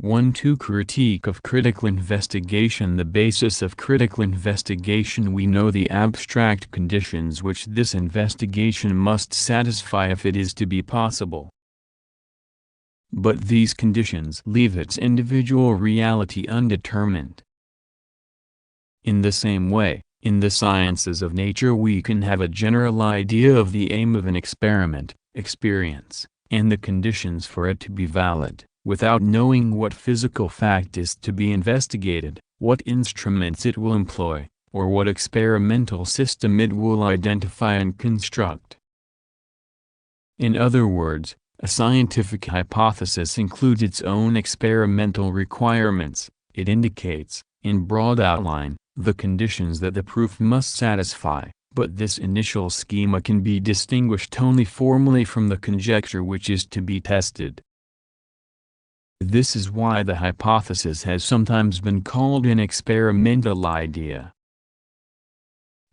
1-2 Critique of critical investigation. The basis of critical investigation. We know the abstract conditions which this investigation must satisfy if it is to be possible. But these conditions leave its individual reality undetermined. In the same way, in the sciences of nature we can have a general idea of the aim of an experiment, experience, and the conditions for it to be valid, without knowing what physical fact is to be investigated, what instruments it will employ, or what experimental system it will identify and construct. In other words, a scientific hypothesis includes its own experimental requirements. It indicates, in broad outline, the conditions that the proof must satisfy, but this initial schema can be distinguished only formally from the conjecture which is to be tested. This is why the hypothesis has sometimes been called an experimental idea.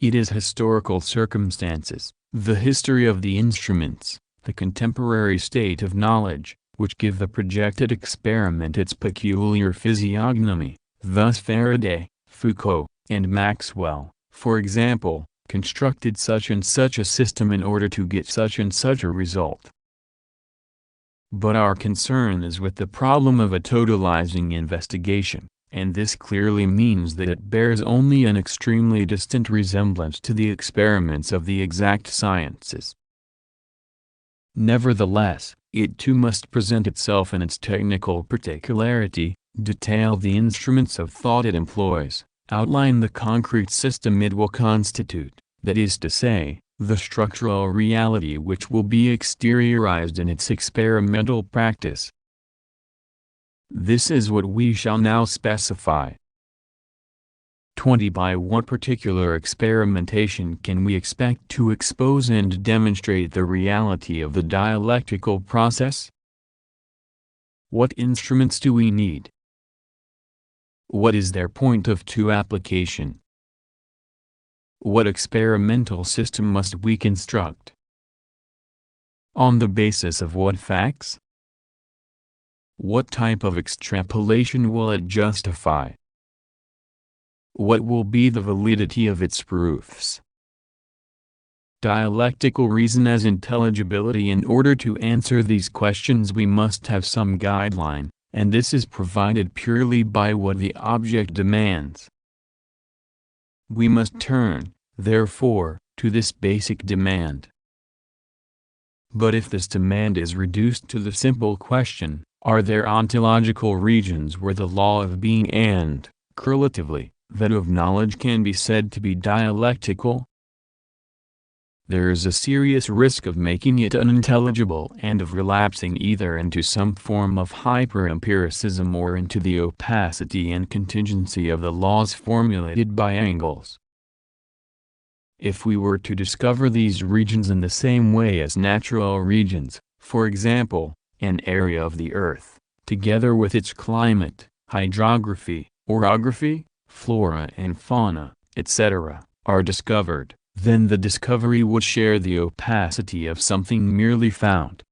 It is historical circumstances, the history of the instruments, the contemporary state of knowledge, which give the projected experiment its peculiar physiognomy. Thus Faraday, Foucault, and Maxwell, for example, constructed such and such a system in order to get such and such a result. But our concern is with the problem of a totalizing investigation, and this clearly means that it bears only an extremely distant resemblance to the experiments of the exact sciences. Nevertheless, it too must present itself in its technical particularity, detail the instruments of thought it employs, outline the concrete system it will constitute, that is to say, the structural reality which will be exteriorized in its experimental practice. This is what we shall now specify. 20. By what particular experimentation can we expect to expose and demonstrate the reality of the dialectical process? What instruments do we need? What is their point of application? What experimental system must we construct? On the basis of what facts? What type of extrapolation will it justify? What will be the validity of its proofs? Dialectical reason as intelligibility. In order to answer these questions we must have some guideline, and this is provided purely by what the object demands. We must turn, therefore, to this basic demand. But if this demand is reduced to the simple question, are there ontological regions where the law of being and, correlatively, that of knowledge can be said to be dialectical? There is a serious risk of making it unintelligible and of relapsing either into some form of hyper-empiricism or into the opacity and contingency of the laws formulated by Engels. If we were to discover these regions in the same way as natural regions, for example, an area of the earth, together with its climate, hydrography, orography, flora and fauna, etc., are discovered, then the discovery would share the opacity of something merely found.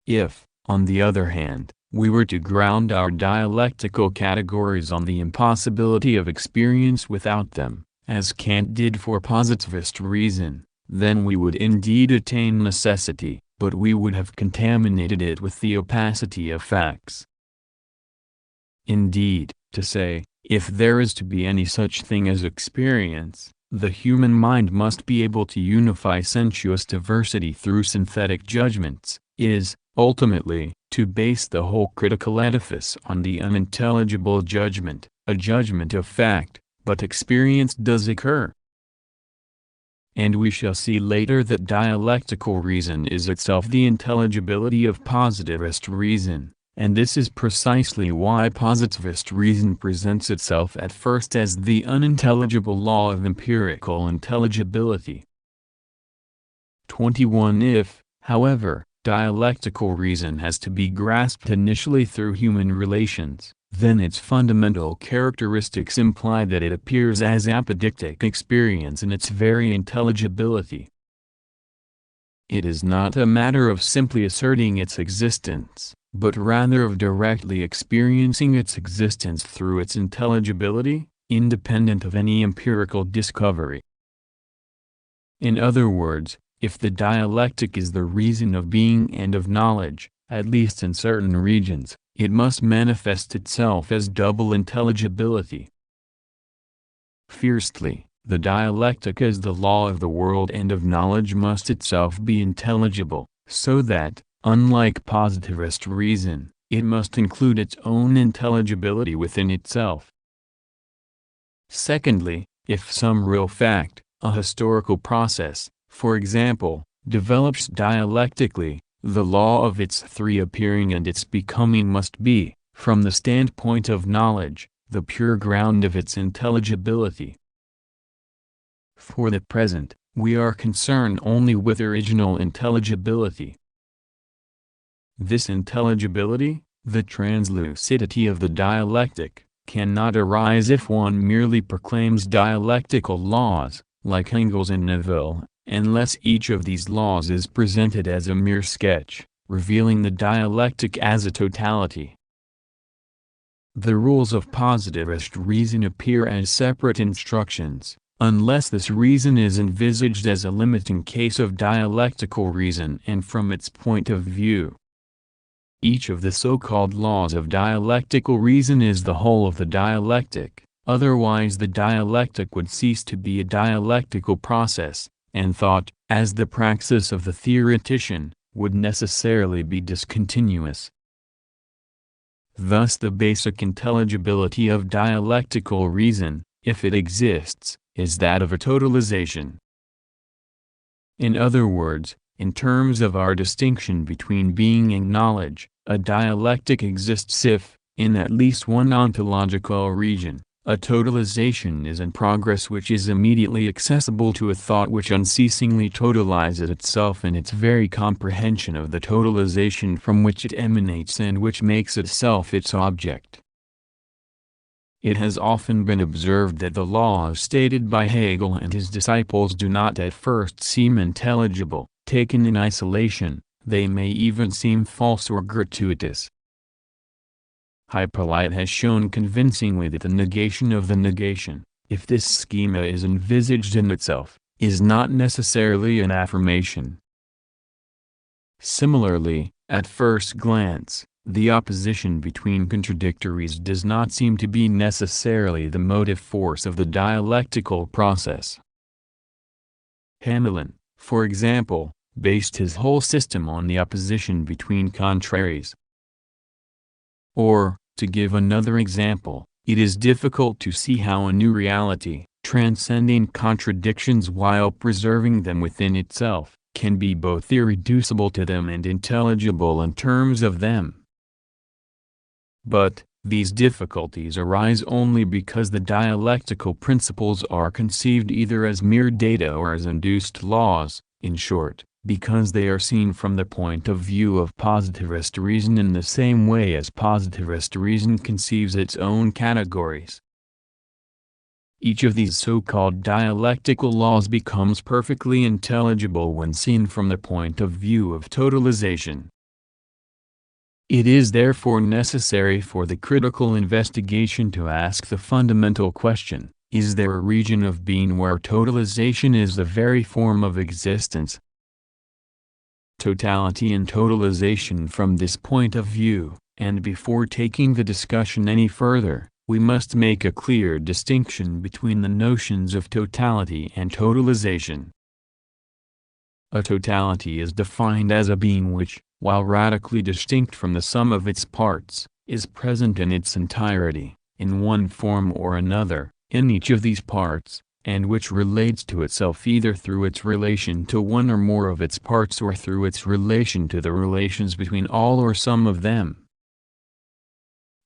If, on the other hand, we were to ground our dialectical categories on the impossibility of experience without them, as Kant did for positivist reason, then we would indeed attain necessity, but we would have contaminated it with the opacity of facts. Indeed, to say, if there is to be any such thing as experience, the human mind must be able to unify sensuous diversity through synthetic judgments, is, ultimately, to base the whole critical edifice on the unintelligible judgment, a judgment of fact, but experience does occur. And we shall see later that dialectical reason is itself the intelligibility of positivist reason, and this is precisely why positivist reason presents itself at first as the unintelligible law of empirical intelligibility. 21. If, however, dialectical reason has to be grasped initially through human relations, then its fundamental characteristics imply that it appears as apodictic experience in its very intelligibility. It is not a matter of simply asserting its existence, but rather of directly experiencing its existence through its intelligibility, independent of any empirical discovery. In other words, if the dialectic is the reason of being and of knowledge, at least in certain regions, it must manifest itself as double intelligibility. Firstly, the dialectic as the law of the world and of knowledge must itself be intelligible, so that, unlike positivist reason, it must include its own intelligibility within itself. Secondly, if some real fact, a historical process, for example, develops dialectically, the law of its three appearing and its becoming must be, from the standpoint of knowledge, the pure ground of its intelligibility. For the present, we are concerned only with original intelligibility. This intelligibility, the translucidity of the dialectic, cannot arise if one merely proclaims dialectical laws, like Engels and Neville, unless each of these laws is presented as a mere sketch, revealing the dialectic as a totality. The rules of positivist reason appear as separate instructions, unless this reason is envisaged as a limiting case of dialectical reason and from its point of view. Each of the so-called laws of dialectical reason is the whole of the dialectic, otherwise the dialectic would cease to be a dialectical process, and thought, as the praxis of the theoretician, would necessarily be discontinuous. Thus the basic intelligibility of dialectical reason, if it exists, is that of a totalization. In other words, in terms of our distinction between being and knowledge, a dialectic exists if, in at least one ontological region, a totalization is in progress which is immediately accessible to a thought which unceasingly totalizes itself in its very comprehension of the totalization from which it emanates and which makes itself its object. It has often been observed that the laws stated by Hegel and his disciples do not at first seem intelligible. Taken in isolation, they may even seem false or gratuitous. Hippolyte has shown convincingly that the negation of the negation, if this schema is envisaged in itself, is not necessarily an affirmation. Similarly, at first glance, the opposition between contradictories does not seem to be necessarily the motive force of the dialectical process. Hamelin, for example, based his whole system on the opposition between contraries. Or, to give another example, it is difficult to see how a new reality, transcending contradictions while preserving them within itself, can be both irreducible to them and intelligible in terms of them. But, these difficulties arise only because the dialectical principles are conceived either as mere data or as induced laws, in short, because they are seen from the point of view of positivist reason in the same way as positivist reason conceives its own categories. Each of these so-called dialectical laws becomes perfectly intelligible when seen from the point of view of totalization. It is therefore necessary for the critical investigation to ask the fundamental question, is there a region of being where totalization is the very form of existence? Totality and totalization from this point of view, and before taking the discussion any further, we must make a clear distinction between the notions of totality and totalization. A totality is defined as a being which, while radically distinct from the sum of its parts, is present in its entirety, in one form or another, in each of these parts, and which relates to itself either through its relation to one or more of its parts or through its relation to the relations between all or some of them.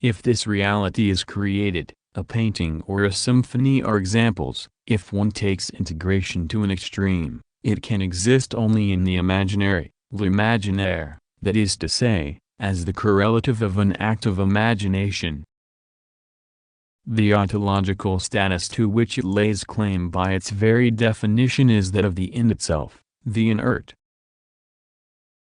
If this reality is created, a painting or a symphony are examples. If one takes integration to an extreme, it can exist only in the imaginary, l'imaginaire, that is to say, as the correlative of an act of imagination. The ontological status to which it lays claim by its very definition is that of the in itself, the inert.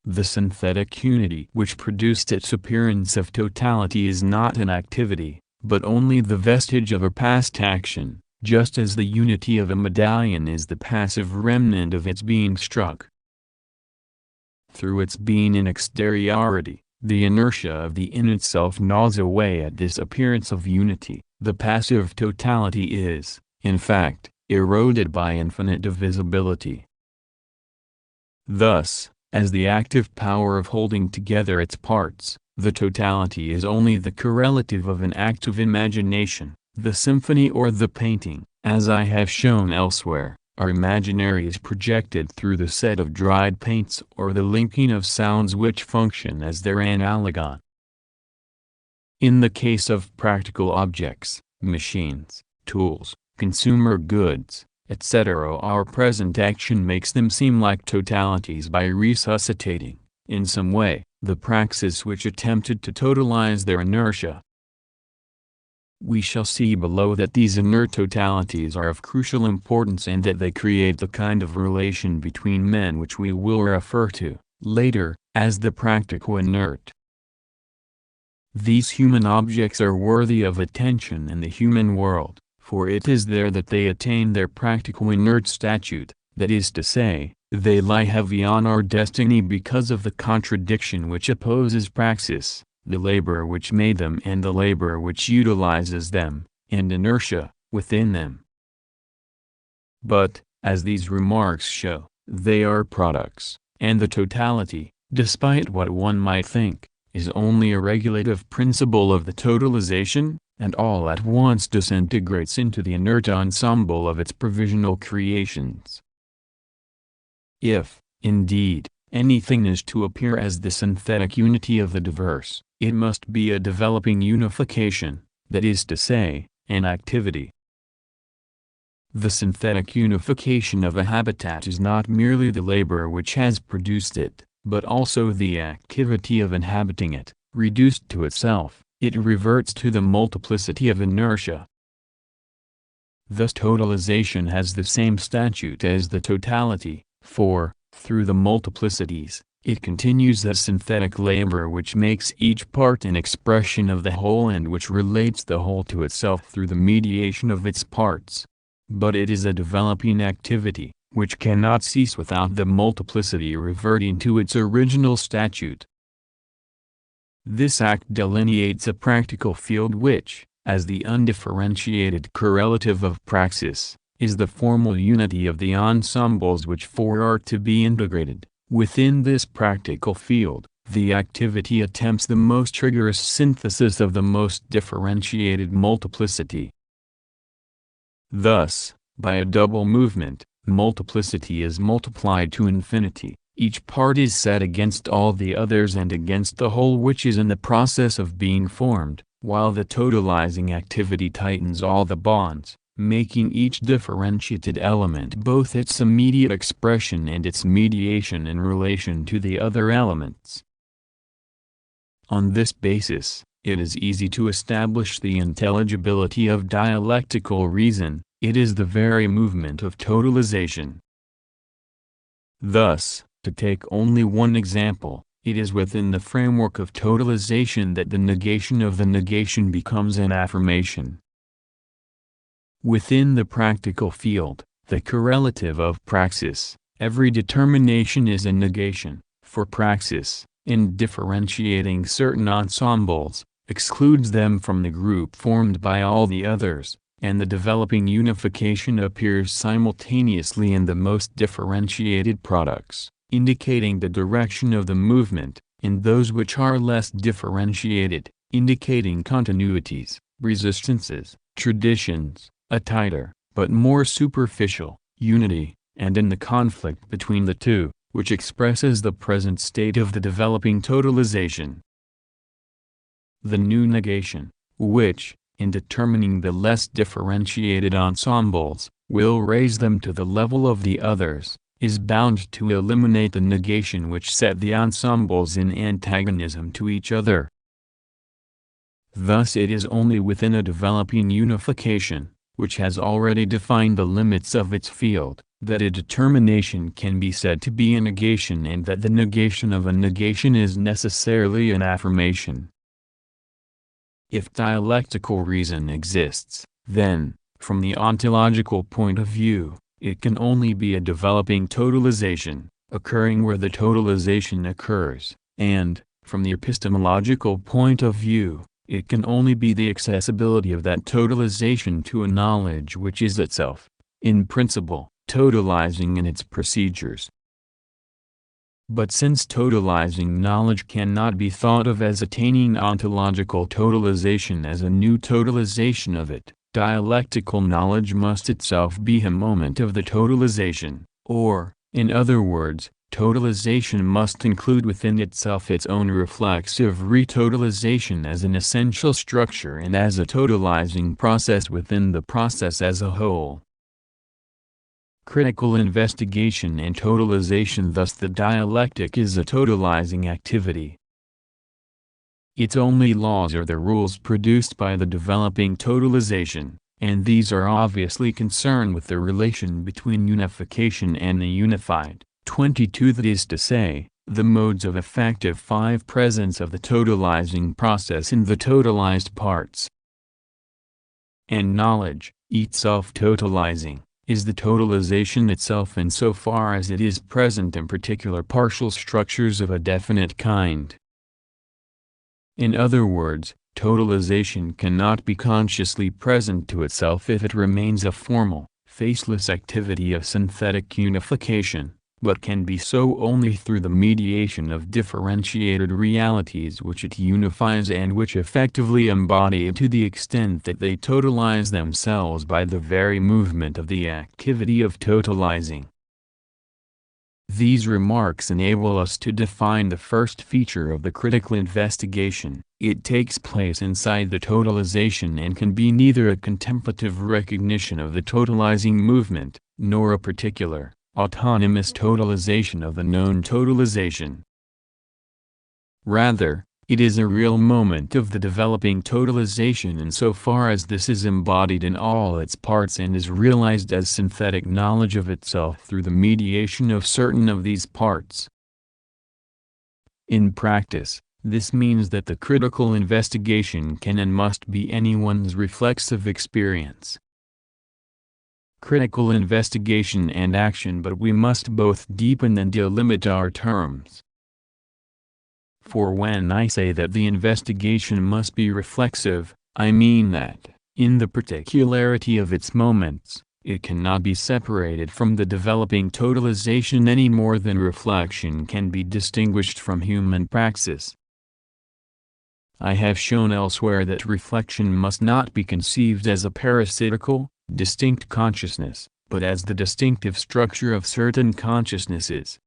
The synthetic unity which produced its appearance of totality is not an activity, but only the vestige of a past action, just as the unity of a medallion is the passive remnant of its being struck. Through its being in exteriority, the inertia of the in itself gnaws away at this appearance of unity. The passive totality is, in fact, eroded by infinite divisibility. Thus, as the active power of holding together its parts, the totality is only the correlative of an act of imagination. The symphony or the painting, as I have shown elsewhere, are imaginaries projected through the set of dried paints or the linking of sounds which function as their analogon. In the case of practical objects, machines, tools, consumer goods, etc., our present action makes them seem like totalities by resuscitating, in some way, the praxis which attempted to totalize their inertia. We shall see below that these inert totalities are of crucial importance and that they create the kind of relation between men which we will refer to, later, as the practical inert. These human objects are worthy of attention in the human world, for it is there that they attain their practical inert statute, that is to say, they lie heavy on our destiny because of the contradiction which opposes praxis, the labor which made them and the labor which utilizes them, and inertia, within them. But, as these remarks show, they are products, and the totality, despite what one might think, is only a regulative principle of the totalization, and all at once disintegrates into the inert ensemble of its provisional creations. If, indeed, anything is to appear as the synthetic unity of the diverse, it must be a developing unification, that is to say, an activity. The synthetic unification of a habitat is not merely the labor which has produced it, but also the activity of inhabiting it. Reduced to itself, it reverts to the multiplicity of inertia. Thus totalization has the same statute as the totality, for, through the multiplicities, it continues the synthetic labor which makes each part an expression of the whole and which relates the whole to itself through the mediation of its parts. But it is a developing activity, which cannot cease without the multiplicity reverting to its original statute. This act delineates a practical field which, as the undifferentiated correlative of praxis, is the formal unity of the ensembles which four are to be integrated. Within this practical field, the activity attempts the most rigorous synthesis of the most differentiated multiplicity. Thus, by a double movement, multiplicity is multiplied to infinity, each part is set against all the others and against the whole which is in the process of being formed, while the totalizing activity tightens all the bonds, making each differentiated element both its immediate expression and its mediation in relation to the other elements. On this basis, it is easy to establish the intelligibility of dialectical reason. It is the very movement of totalization. Thus, to take only one example, it is within the framework of totalization that the negation of the negation becomes an affirmation. Within the practical field, the correlative of praxis, every determination is a negation, for praxis, in differentiating certain ensembles, excludes them from the group formed by all the others, and the developing unification appears simultaneously in the most differentiated products, indicating the direction of the movement, in those which are less differentiated, indicating continuities, resistances, traditions, a tighter, but more superficial, unity, and in the conflict between the two, which expresses the present state of the developing totalization. The new negation, which, in determining the less differentiated ensembles, will raise them to the level of the others, is bound to eliminate the negation which set the ensembles in antagonism to each other. Thus it is only within a developing unification, which has already defined the limits of its field, that a determination can be said to be a negation and that the negation of a negation is necessarily an affirmation. If dialectical reason exists, then, from the ontological point of view, it can only be a developing totalization, occurring where the totalization occurs, and, from the epistemological point of view, it can only be the accessibility of that totalization to a knowledge which is itself, in principle, totalizing in its procedures. But since totalizing knowledge cannot be thought of as attaining ontological totalization as a new totalization of it, dialectical knowledge must itself be a moment of the totalization, or, in other words, totalization must include within itself its own reflexive retotalization as an essential structure and as a totalizing process within the process as a whole. Critical investigation and totalization. Thus the dialectic is a totalizing activity. Its only laws are the rules produced by the developing totalization, and these are obviously concerned with the relation between unification and the unified. 22 That is to say, the modes of effective 5 presence of the totalizing process in the totalized parts. And knowledge, itself totalizing, is the totalization itself insofar as it is present in particular partial structures of a definite kind. In other words, totalization cannot be consciously present to itself if it remains a formal, faceless activity of synthetic unification, but can be so only through the mediation of differentiated realities which it unifies and which effectively embody it to the extent that they totalize themselves by the very movement of the activity of totalizing. These remarks enable us to define the first feature of the critical investigation. It takes place inside the totalization and can be neither a contemplative recognition of the totalizing movement, nor a particular, autonomous totalization of the known totalization. Rather, it is a real moment of the developing totalization insofar as this is embodied in all its parts and is realized as synthetic knowledge of itself through the mediation of certain of these parts. In practice, this means that the critical investigation can and must be anyone's reflexive experience. Critical investigation and action, but we must both deepen and delimit our terms. For when I say that the investigation must be reflexive, I mean that, in the particularity of its moments, it cannot be separated from the developing totalization any more than reflection can be distinguished from human praxis. I have shown elsewhere that reflection must not be conceived as a parasitical, distinct consciousness, but as the distinctive structure of certain consciousnesses.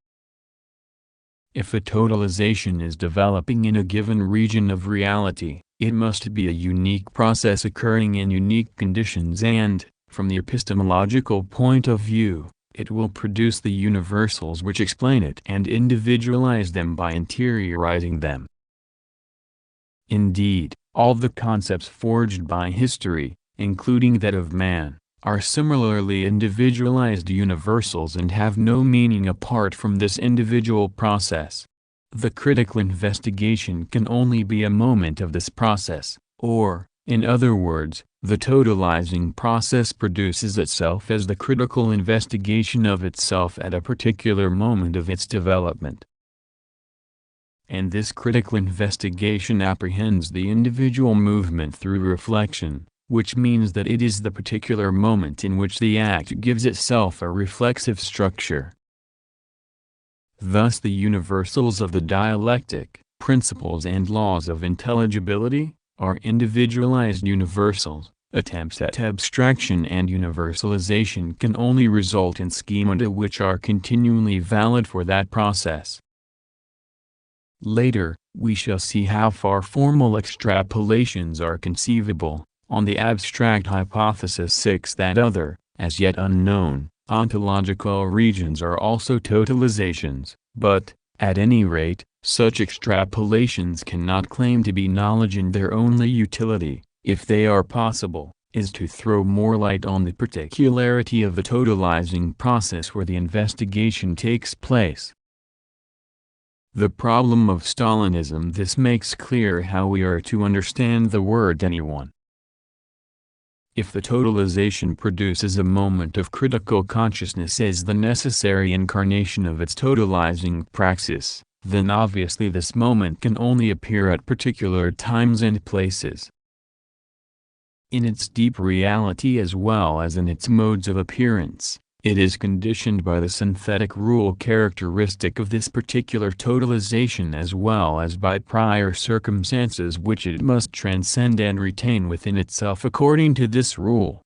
If a totalization is developing in a given region of reality, it must be a unique process occurring in unique conditions and, from the epistemological point of view, it will produce the universals which explain it and individualize them by interiorizing them. Indeed, all the concepts forged by history, including that of man, are similarly individualized universals and have no meaning apart from this individual process. The critical investigation can only be a moment of this process, or, in other words, the totalizing process produces itself as the critical investigation of itself at a particular moment of its development. And this critical investigation apprehends the individual movement through reflection, which means that it is the particular moment in which the act gives itself a reflexive structure. Thus the universals of the dialectic, principles and laws of intelligibility, are individualized universals. Attempts at abstraction and universalization can only result in schemata which are continually valid for that process. Later, we shall see how far formal extrapolations are conceivable, on the abstract hypothesis 6 that other, as yet unknown, ontological regions are also totalizations, but, at any rate, such extrapolations cannot claim to be knowledge in their only utility, if they are possible, is to throw more light on the particularity of the totalizing process where the investigation takes place. The problem of Stalinism. This makes clear how we are to understand the word anyone. If the totalization produces a moment of critical consciousness as the necessary incarnation of its totalizing praxis, then obviously this moment can only appear at particular times and places. In its deep reality as well as in its modes of appearance, it is conditioned by the synthetic rule characteristic of this particular totalization as well as by prior circumstances which it must transcend and retain within itself according to this rule.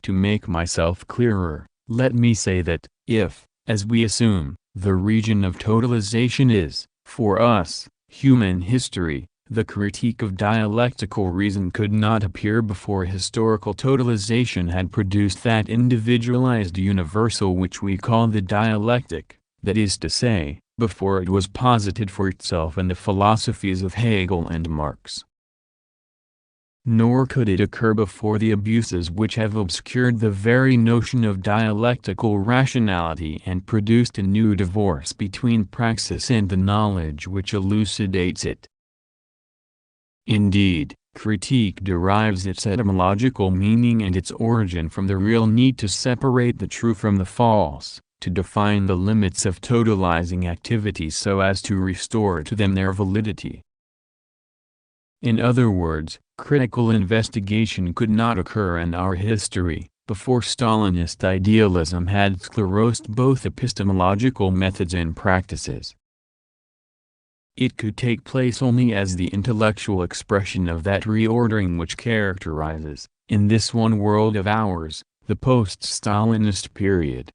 To make myself clearer, let me say that, if, as we assume, the region of totalization is, for us, human history, the critique of dialectical reason could not appear before historical totalization had produced that individualized universal which we call the dialectic, that is to say, before it was posited for itself in the philosophies of Hegel and Marx. Nor could it occur before the abuses which have obscured the very notion of dialectical rationality and produced a new divorce between praxis and the knowledge which elucidates it. Indeed, critique derives its etymological meaning and its origin from the real need to separate the true from the false, to define the limits of totalizing activities so as to restore to them their validity. In other words, critical investigation could not occur in our history, before Stalinist idealism had sclerosed both epistemological methods and practices. It could take place only as the intellectual expression of that reordering which characterizes, in this one world of ours, the post-Stalinist period.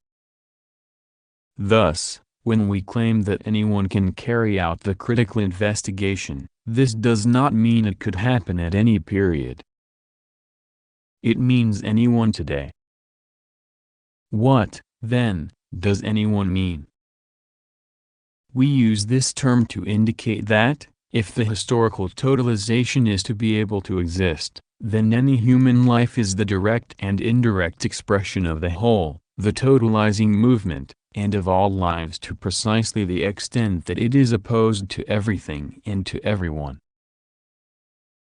Thus, when we claim that anyone can carry out the critical investigation, this does not mean it could happen at any period. It means anyone today. What, then, does anyone mean? We use this term to indicate that, if the historical totalization is to be able to exist, then any human life is the direct and indirect expression of the whole, the totalizing movement, and of all lives to precisely the extent that it is opposed to everything and to everyone.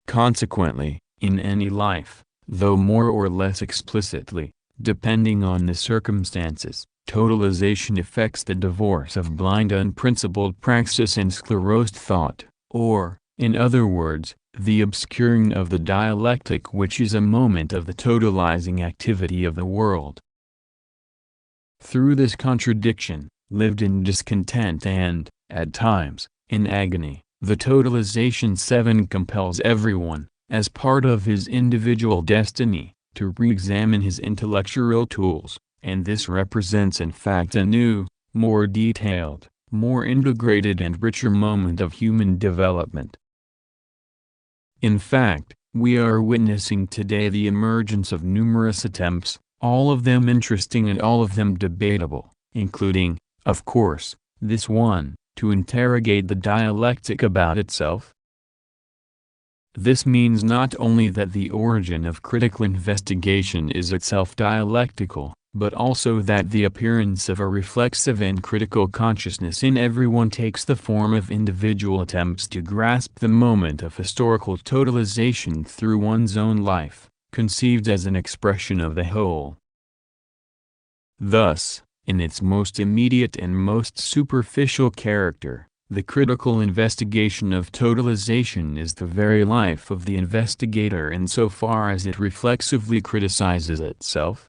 Consequently, in any life, though more or less explicitly, depending on the circumstances, totalization effects the divorce of blind unprincipled praxis and sclerosed thought, or, in other words, the obscuring of the dialectic which is a moment of the totalizing activity of the world. Through this contradiction, lived in discontent and, at times, in agony, the totalization 7 compels everyone, as part of his individual destiny, to re-examine his intellectual tools, and this represents in fact a new, more detailed, more integrated and richer moment of human development. In fact, we are witnessing today the emergence of numerous attempts, all of them interesting and all of them debatable, including, of course, this one, to interrogate the dialectic about itself. This means not only that the origin of critical investigation is itself dialectical, but also that the appearance of a reflexive and critical consciousness in everyone takes the form of individual attempts to grasp the moment of historical totalization through one's own life, conceived as an expression of the whole. Thus, in its most immediate and most superficial character, the critical investigation of totalization is the very life of the investigator insofar as it reflexively criticizes itself.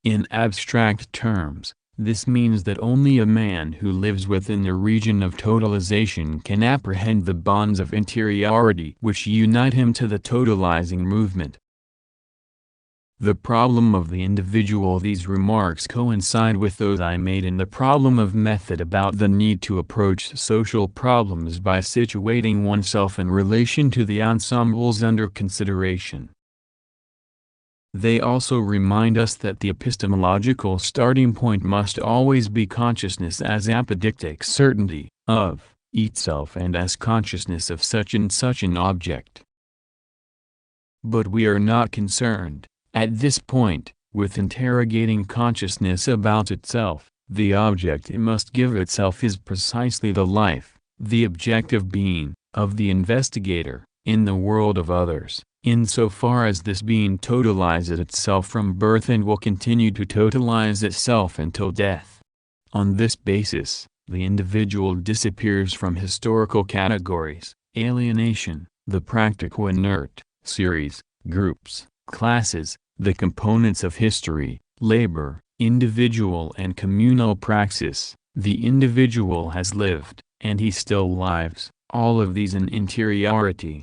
In abstract terms, this means that only a man who lives within the region of totalization can apprehend the bonds of interiority which unite him to the totalizing movement. The problem of the individual. These remarks coincide with those I made in the problem of method about the need to approach social problems by situating oneself in relation to the ensembles under consideration. They also remind us that the epistemological starting point must always be consciousness as apodictic certainty, of itself and as consciousness of such and such an object. But we are not concerned, at this point, with interrogating consciousness about itself. The object it must give itself is precisely the life, the objective being, of the investigator, in the world of others, insofar as this being totalizes itself from birth and will continue to totalize itself until death. On this basis, the individual disappears from historical categories, alienation, the practical inert, series, groups, classes, the components of history, labor, individual and communal praxis. The individual has lived, and he still lives, all of these in interiority.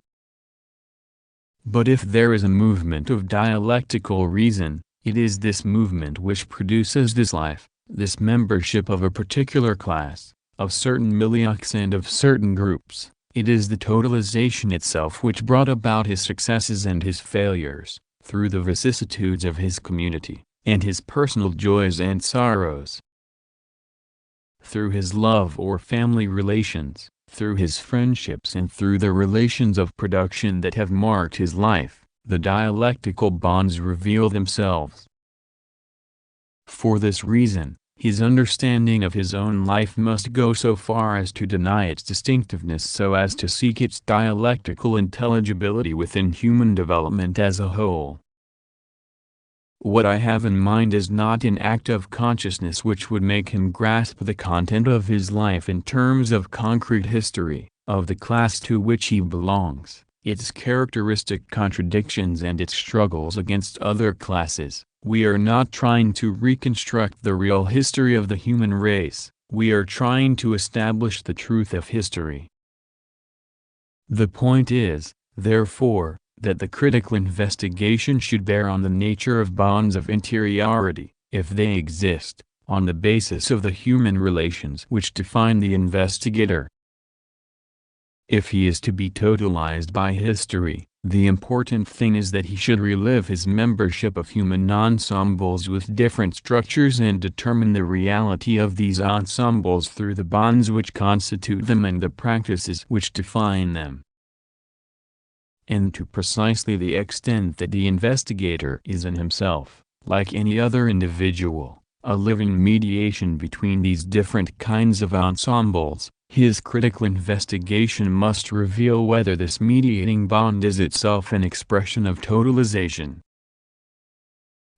But if there is a movement of dialectical reason, it is this movement which produces this life, this membership of a particular class, of certain milieux and of certain groups. It is the totalization itself which brought about his successes and his failures, through the vicissitudes of his community, and his personal joys and sorrows. Through his love or family relations, through his friendships and through the relations of production that have marked his life, the dialectical bonds reveal themselves. For this reason, his understanding of his own life must go so far as to deny its distinctiveness so as to seek its dialectical intelligibility within human development as a whole. What I have in mind is not an act of consciousness which would make him grasp the content of his life in terms of concrete history, of the class to which he belongs, its characteristic contradictions and its struggles against other classes. We are not trying to reconstruct the real history of the human race, we are trying to establish the truth of history. The point is, therefore, that the critical investigation should bear on the nature of bonds of interiority, if they exist, on the basis of the human relations which define the investigator. If he is to be totalized by history, the important thing is that he should relive his membership of human ensembles with different structures and determine the reality of these ensembles through the bonds which constitute them and the practices which define them. And to precisely the extent that the investigator is in himself, like any other individual, a living mediation between these different kinds of ensembles, his critical investigation must reveal whether this mediating bond is itself an expression of totalization.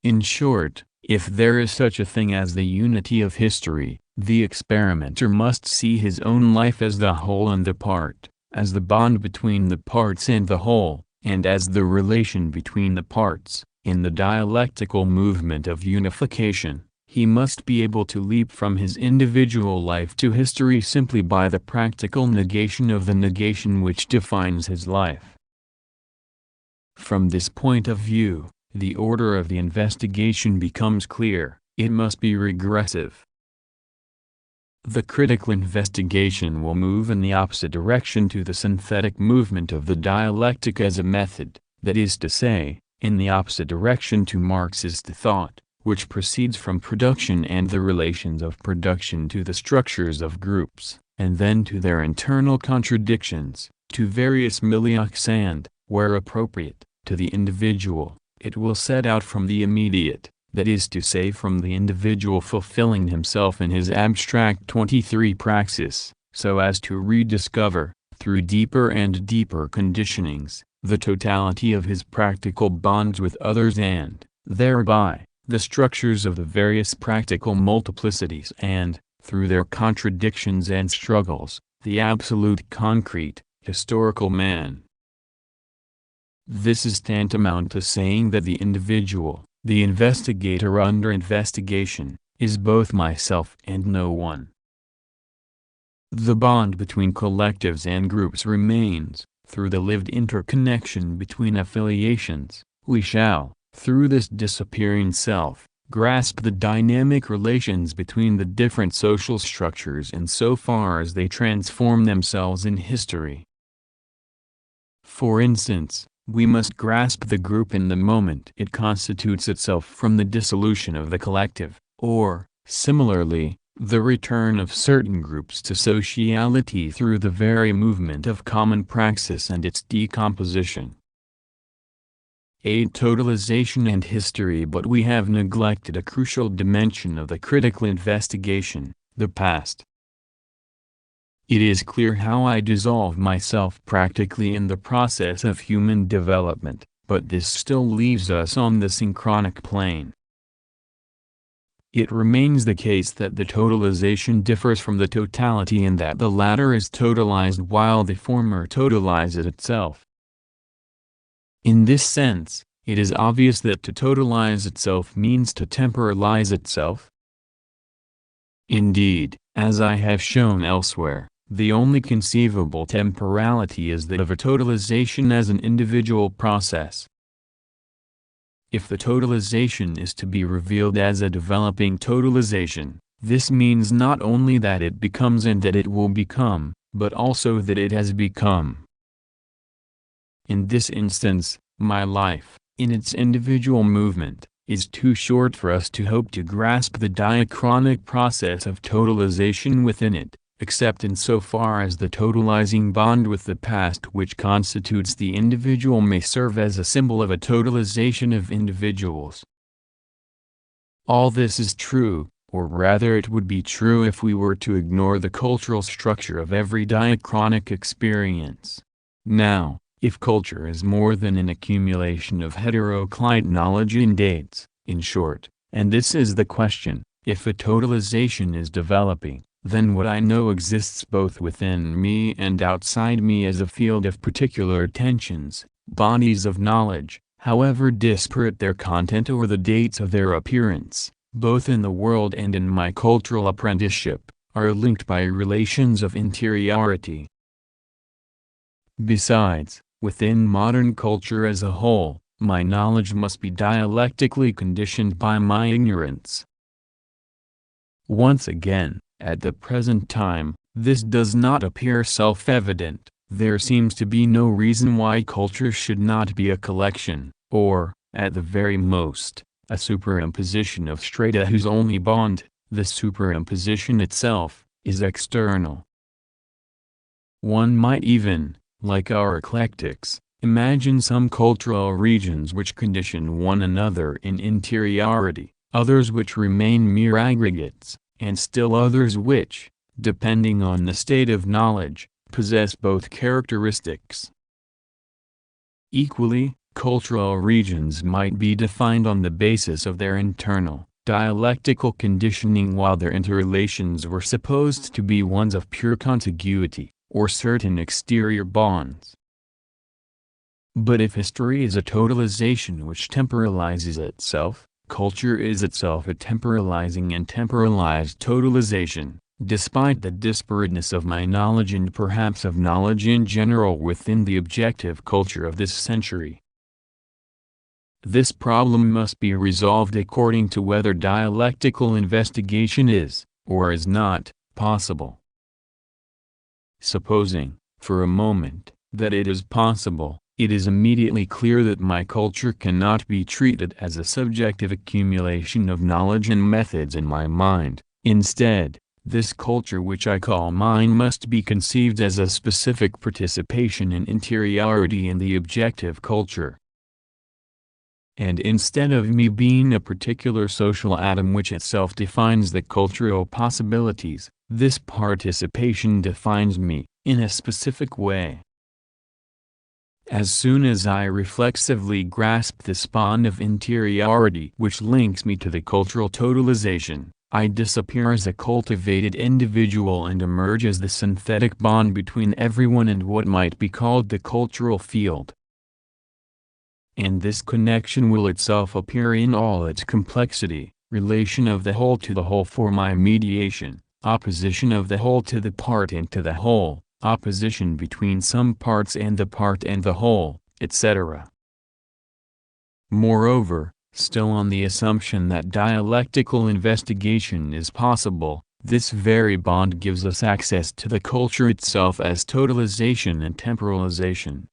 In short, if there is such a thing as the unity of history, the experimenter must see his own life as the whole and the part, as the bond between the parts and the whole, and as the relation between the parts. In the dialectical movement of unification, he must be able to leap from his individual life to history simply by the practical negation of the negation which defines his life. From this point of view, the order of the investigation becomes clear: it must be regressive. The critical investigation will move in the opposite direction to the synthetic movement of the dialectic as a method, that is to say, in the opposite direction to Marxist thought, which proceeds from production and the relations of production to the structures of groups, and then to their internal contradictions, to various milieux and, where appropriate, to the individual. It will set out from the immediate, that is to say from the individual fulfilling himself in his abstract 23 praxis, so as to rediscover, through deeper and deeper conditionings, the totality of his practical bonds with others and, thereby, the structures of the various practical multiplicities and, through their contradictions and struggles, the absolute concrete, historical man. This is tantamount to saying that the individual, the investigator under investigation, is both myself and no one. The bond between collectives and groups remains. Through the lived interconnection between affiliations, we shall, through this disappearing self, grasp the dynamic relations between the different social structures insofar as they transform themselves in history. For instance, we must grasp the group in the moment it constitutes itself from the dissolution of the collective, or, similarly, the return of certain groups to sociality through the very movement of common praxis and its decomposition. aid totalization and history, but we have neglected a crucial dimension of the critical investigation, the past. It is clear how I dissolve myself practically in the process of human development, but this still leaves us on the synchronic plane. It remains the case that the totalization differs from the totality in that the latter is totalized while the former totalizes itself. In this sense, it is obvious that to totalize itself means to temporalize itself. Indeed, as I have shown elsewhere, the only conceivable temporality is that of a totalization as an individual process. If the totalization is to be revealed as a developing totalization, this means not only that it becomes and that it will become, but also that it has become. In this instance, my life, in its individual movement, is too short for us to hope to grasp the diachronic process of totalization within it, except in so far as the totalizing bond with the past which constitutes the individual may serve as a symbol of a totalization of individuals. All this is true, or rather it would be true if we were to ignore the cultural structure of every diachronic experience. Now, if culture is more than an accumulation of heteroclite knowledge and dates, in short, and this is the question, if a totalization is developing, then what I know exists both within me and outside me as a field of particular attentions, bodies of knowledge, however disparate their content or the dates of their appearance, both in the world and in my cultural apprenticeship, are linked by relations of interiority. Besides, within modern culture as a whole, my knowledge must be dialectically conditioned by my ignorance. Once again, at the present time, this does not appear self-evident. There seems to be no reason why culture should not be a collection, or, at the very most, a superimposition of strata whose only bond, the superimposition itself, is external. One might even, like our eclectics, imagine some cultural regions which condition one another in interiority, others which remain mere aggregates, and still others which, depending on the state of knowledge, possess both characteristics. Equally, cultural regions might be defined on the basis of their internal, dialectical conditioning while their interrelations were supposed to be ones of pure contiguity, or certain exterior bonds. But if history is a totalization which temporalizes itself, culture is itself a temporalizing and temporalized totalization, despite the disparateness of my knowledge and perhaps of knowledge in general within the objective culture of this century. This problem must be resolved according to whether dialectical investigation is, or is not, possible. Supposing, for a moment, that it is possible, it is immediately clear that my culture cannot be treated as a subjective accumulation of knowledge and methods in my mind. Instead, this culture which I call mine must be conceived as a specific participation in interiority in the objective culture. And instead of me being a particular social atom which itself defines the cultural possibilities, this participation defines me, in a specific way. As soon as I reflexively grasp this bond of interiority which links me to the cultural totalization, I disappear as a cultivated individual and emerge as the synthetic bond between everyone and what might be called the cultural field. And this connection will itself appear in all its complexity, relation of the whole to the whole for my mediation, opposition of the whole to the part and to the whole, opposition between some parts and the whole, etc. Moreover, still on the assumption that dialectical investigation is possible, this very bond gives us access to the culture itself as totalization and temporalization.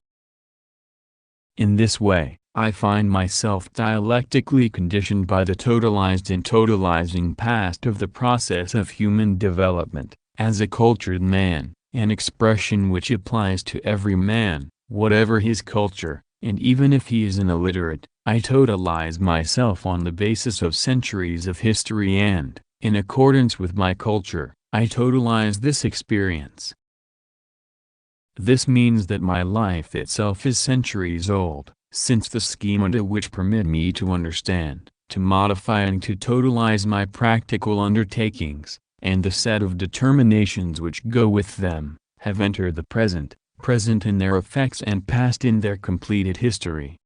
In this way, I find myself dialectically conditioned by the totalized and totalizing past of the process of human development, as a cultured man, an expression which applies to every man, whatever his culture, and even if he is an illiterate, I totalize myself on the basis of centuries of history and, in accordance with my culture, I totalize this experience. This means that my life itself is centuries old, since the schemata which permit me to understand, to modify and to totalize my practical undertakings, and the set of determinations which go with them, have entered the present, present in their effects and past in their completed history.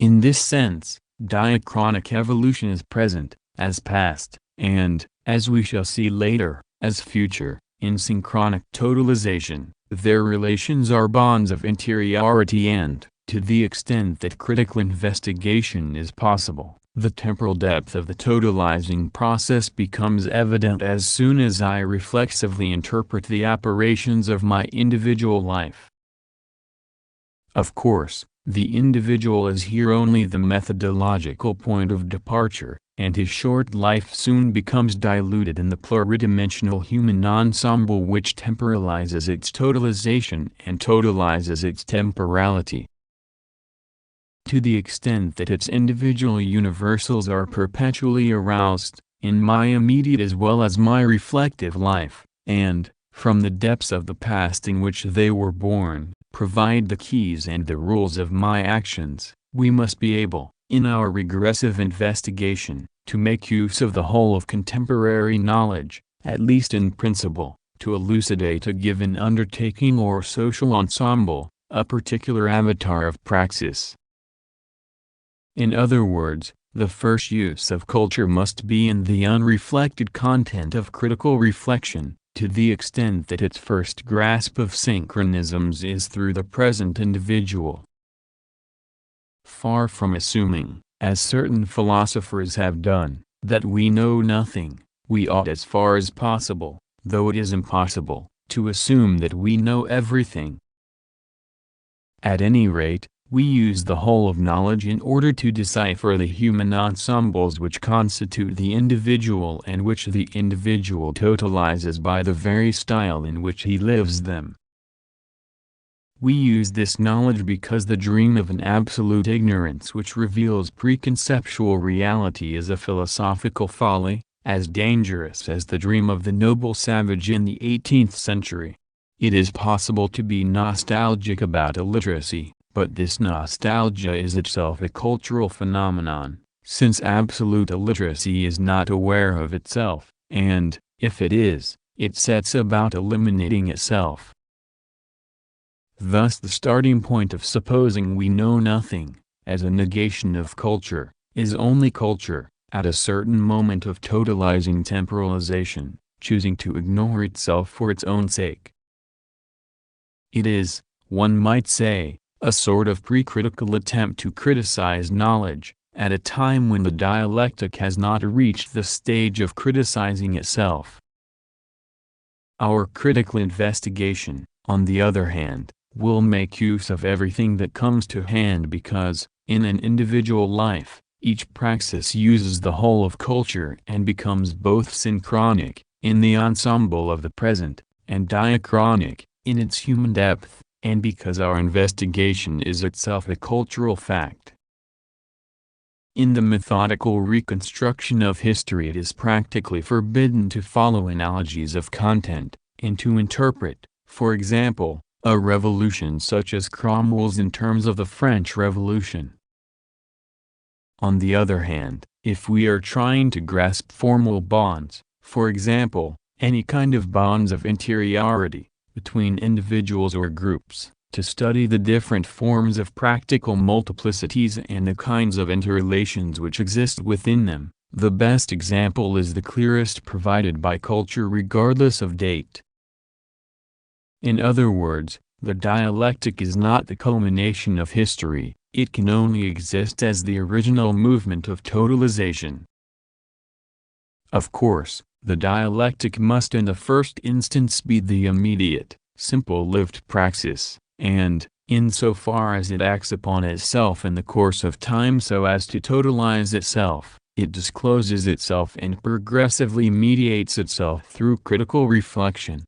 In this sense, diachronic evolution is present, as past, and, as we shall see later, as future. In synchronic totalization, their relations are bonds of interiority and, to the extent that critical investigation is possible, the temporal depth of the totalizing process becomes evident as soon as I reflexively interpret the operations of my individual life. Of course, the individual is here only the methodological point of departure, and his short life soon becomes diluted in the pluridimensional human ensemble which temporalizes its totalization and totalizes its temporality. To the extent that its individual universals are perpetually aroused, in my immediate as well as my reflective life, and, from the depths of the past in which they were born, provide the keys and the rules of my actions, we must be able, in our regressive investigation, to make use of the whole of contemporary knowledge, at least in principle, to elucidate a given undertaking or social ensemble, a particular avatar of praxis. In other words, the first use of culture must be in the unreflected content of critical reflection, to the extent that its first grasp of synchronisms is through the present individual. Far from assuming, as certain philosophers have done, that we know nothing, we ought as far as possible, though it is impossible, to assume that we know everything. At any rate, we use the whole of knowledge in order to decipher the human ensembles which constitute the individual and which the individual totalizes by the very style in which he lives them. We use this knowledge because the dream of an absolute ignorance which reveals preconceptual reality is a philosophical folly, as dangerous as the dream of the noble savage in the 18th century. It is possible to be nostalgic about illiteracy, but this nostalgia is itself a cultural phenomenon, since absolute illiteracy is not aware of itself, and, if it is, it sets about eliminating itself. Thus the starting point of supposing we know nothing, as a negation of culture, is only culture, at a certain moment of totalizing temporalization, choosing to ignore itself for its own sake. It is, one might say, a sort of pre-critical attempt to criticize knowledge, at a time when the dialectic has not reached the stage of criticizing itself. Our critical investigation, on the other hand, will make use of everything that comes to hand because, in an individual life, each praxis uses the whole of culture and becomes both synchronic, in the ensemble of the present, and diachronic, in its human depth, and because our investigation is itself a cultural fact. In the methodical reconstruction of history it is practically forbidden to follow analogies of content, and to interpret, for example, a revolution such as Cromwell's in terms of the French Revolution. On the other hand, if we are trying to grasp formal bonds, for example, any kind of bonds of interiority, between individuals or groups, to study the different forms of practical multiplicities and the kinds of interrelations which exist within them, the best example is the clearest provided by culture regardless of date. In other words, the dialectic is not the culmination of history, it can only exist as the original movement of totalization. Of course, the dialectic must in the first instance be the immediate, simple-lived praxis, and, insofar as it acts upon itself in the course of time so as to totalize itself, it discloses itself and progressively mediates itself through critical reflection.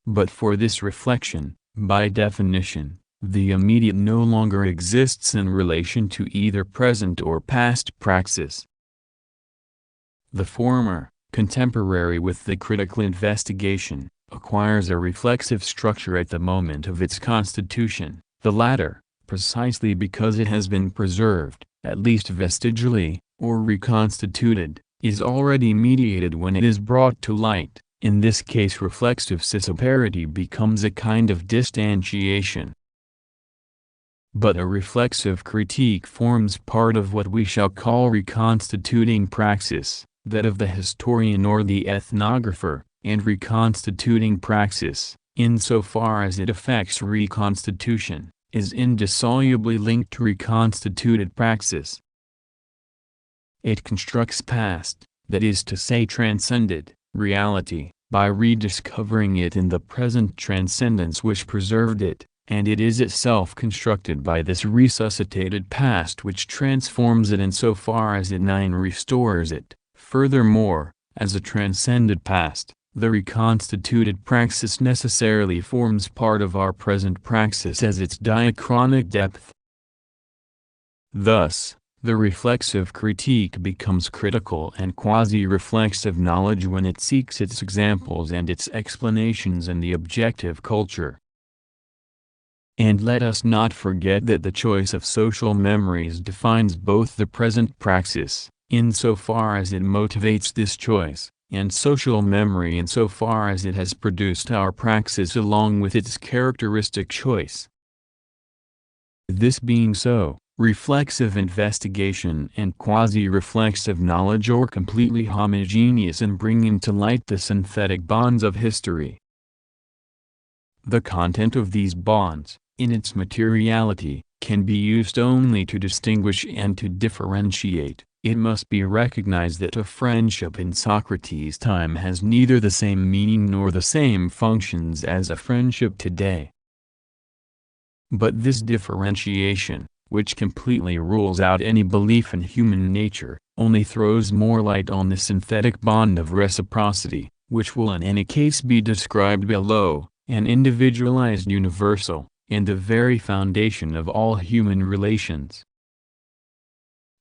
But for this reflection, by definition, The immediate no longer exists in relation to either present or past praxis. The former, contemporary with the critical investigation, acquires a reflexive structure at the moment of its constitution. The latter, precisely because it has been preserved, at least vestigially, or reconstituted, is already mediated when it is brought to light. In this case reflexive scissoparity becomes a kind of distantiation. But a reflexive critique forms part of what we shall call reconstituting praxis, that of the historian or the ethnographer, and reconstituting praxis, insofar as it affects reconstitution, is indissolubly linked to reconstituted praxis. It constructs past, that is to say transcended, reality, by rediscovering it in the present transcendence which preserved it, and it is itself constructed by this resuscitated past which transforms it insofar as it restores it. Furthermore, as a transcended past, the reconstituted praxis necessarily forms part of our present praxis as its diachronic depth. Thus, the reflexive critique becomes critical and quasi-reflexive knowledge when it seeks its examples and its explanations in the objective culture. And let us not forget that the choice of social memories defines both the present praxis, insofar as it motivates this choice, and social memory insofar as it has produced our praxis along with its characteristic choice. This being so, reflexive investigation and quasi-reflexive knowledge are completely homogeneous in bringing to light the synthetic bonds of history. The content of these bonds, in its materiality, can be used only to distinguish and to differentiate. It must be recognized that a friendship in Socrates' time has neither the same meaning nor the same functions as a friendship today. But this differentiation, which completely rules out any belief in human nature, only throws more light on the synthetic bond of reciprocity, which will in any case be described below, an individualized universal, and the very foundation of all human relations.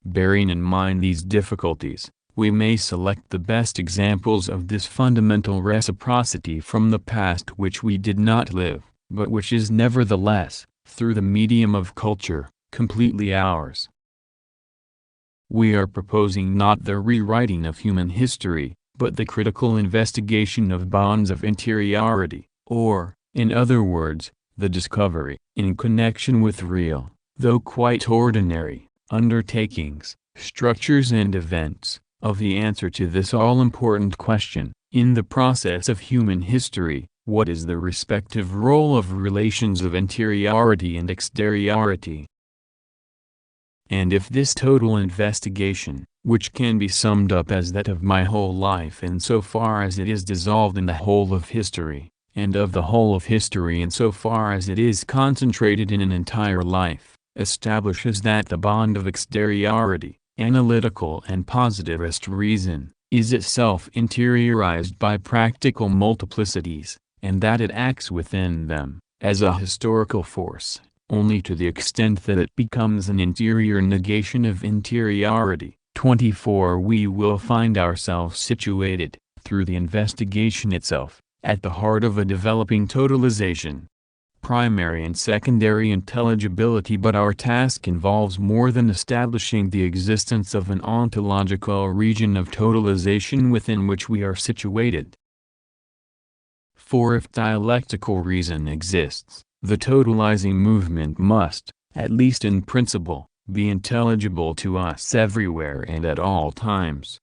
Bearing in mind these difficulties, we may select the best examples of this fundamental reciprocity from the past which we did not live, but which is nevertheless, through the medium of culture, completely ours. We are proposing not the rewriting of human history, but the critical investigation of bonds of interiority, or, in other words, the discovery, in connection with real, though quite ordinary, undertakings, structures and events, of the answer to this all-important question, in the process of human history, what is the respective role of relations of interiority and exteriority? And if this total investigation, which can be summed up as that of my whole life insofar as it is dissolved in the whole of history, and of the whole of history insofar as it is concentrated in an entire life, establishes that the bond of exteriority, analytical and positivist reason, is itself interiorized by practical multiplicities, and that it acts within them, as a historical force, only to the extent that it becomes an interior negation of interiority. 24 We will find ourselves situated, through the investigation itself, at the heart of a developing totalization. Primary and secondary intelligibility. But our task involves more than establishing the existence of an ontological region of totalization within which we are situated. For if dialectical reason exists, the totalizing movement must, at least in principle, be intelligible to us everywhere and at all times.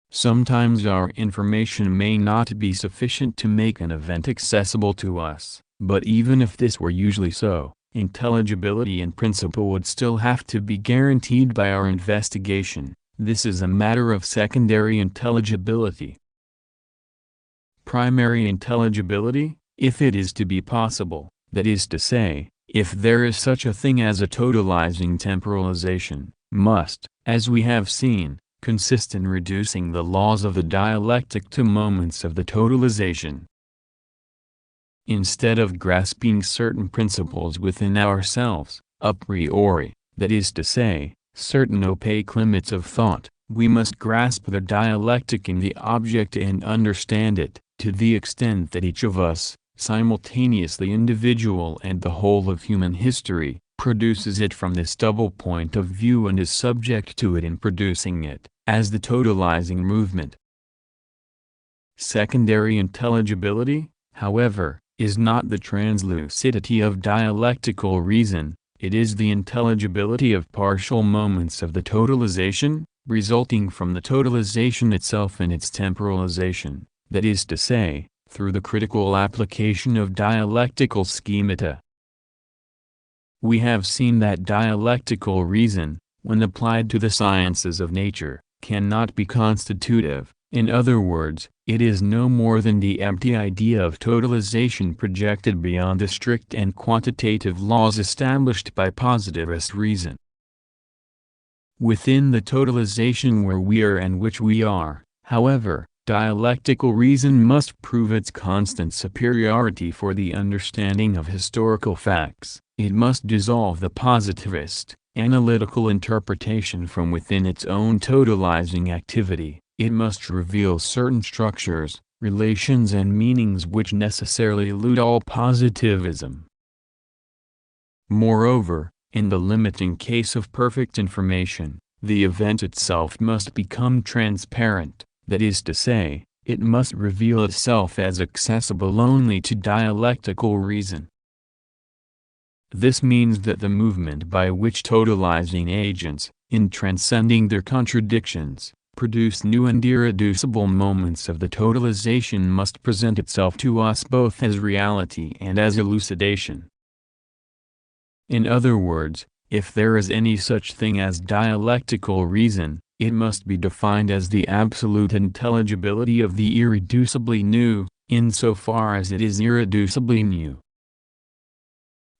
Sometimes our information may not be sufficient to make an event accessible to us, but even if this were usually so, intelligibility in principle would still have to be guaranteed by our investigation. This is a matter of secondary intelligibility. Primary intelligibility, if it is to be possible, that is to say, if there is such a thing as a totalizing temporalization, must, as we have seen, consist in reducing the laws of the dialectic to moments of the totalization. Instead of grasping certain principles within ourselves, a priori, that is to say, certain opaque limits of thought, we must grasp the dialectic in the object and understand it, to the extent that each of us, simultaneously individual and the whole of human history, produces it from this double point of view and is subject to it in producing it, as the totalizing movement. Secondary intelligibility, however, is not the translucidity of dialectical reason, it is the intelligibility of partial moments of the totalization, resulting from the totalization itself and its temporalization, that is to say, through the critical application of dialectical schemata. We have seen that dialectical reason, when applied to the sciences of nature, cannot be constitutive. In other words, it is no more than the empty idea of totalization projected beyond the strict and quantitative laws established by positivist reason. Within the totalization where we are and which we are, however, dialectical reason must prove its constant superiority for the understanding of historical facts. It must dissolve the positivist, analytical interpretation from within its own totalizing activity. It must reveal certain structures, relations and meanings which necessarily elude all positivism. Moreover, in the limiting case of perfect information, the event itself must become transparent, that is to say, it must reveal itself as accessible only to dialectical reason. This means that the movement by which totalizing agents, in transcending their contradictions, produce new and irreducible moments of the totalization must present itself to us both as reality and as elucidation. In other words, if there is any such thing as dialectical reason, it must be defined as the absolute intelligibility of the irreducibly new, insofar as it is irreducibly new.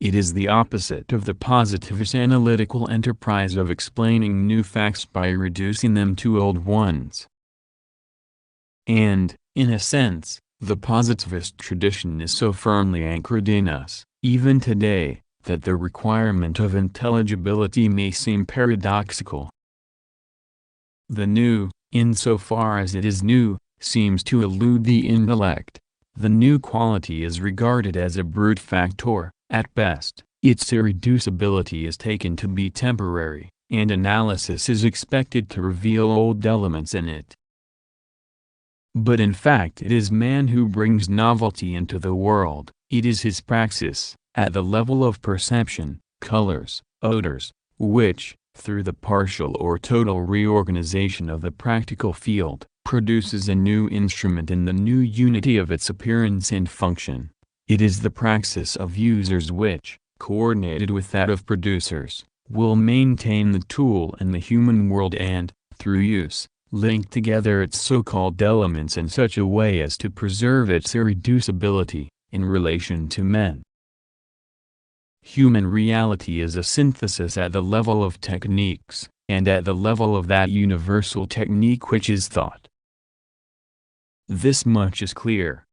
It is the opposite of the positivist analytical enterprise of explaining new facts by reducing them to old ones. And, in a sense, the positivist tradition is so firmly anchored in us, even today, that the requirement of intelligibility may seem paradoxical. The new, insofar as it is new, seems to elude the intellect. The new quality is regarded as a brute factor. At best, its irreducibility is taken to be temporary, and analysis is expected to reveal old elements in it. But in fact it is man who brings novelty into the world. It is his praxis, at the level of perception, colors, odors, which, through the partial or total reorganization of the practical field, produces a new instrument in the new unity of its appearance and function. It is the praxis of users which, coordinated with that of producers, will maintain the tool in the human world and, through use, link together its so-called elements in such a way as to preserve its irreducibility, in relation to men. Human reality is a synthesis at the level of techniques, and at the level of that universal technique which is thought. This much is clear.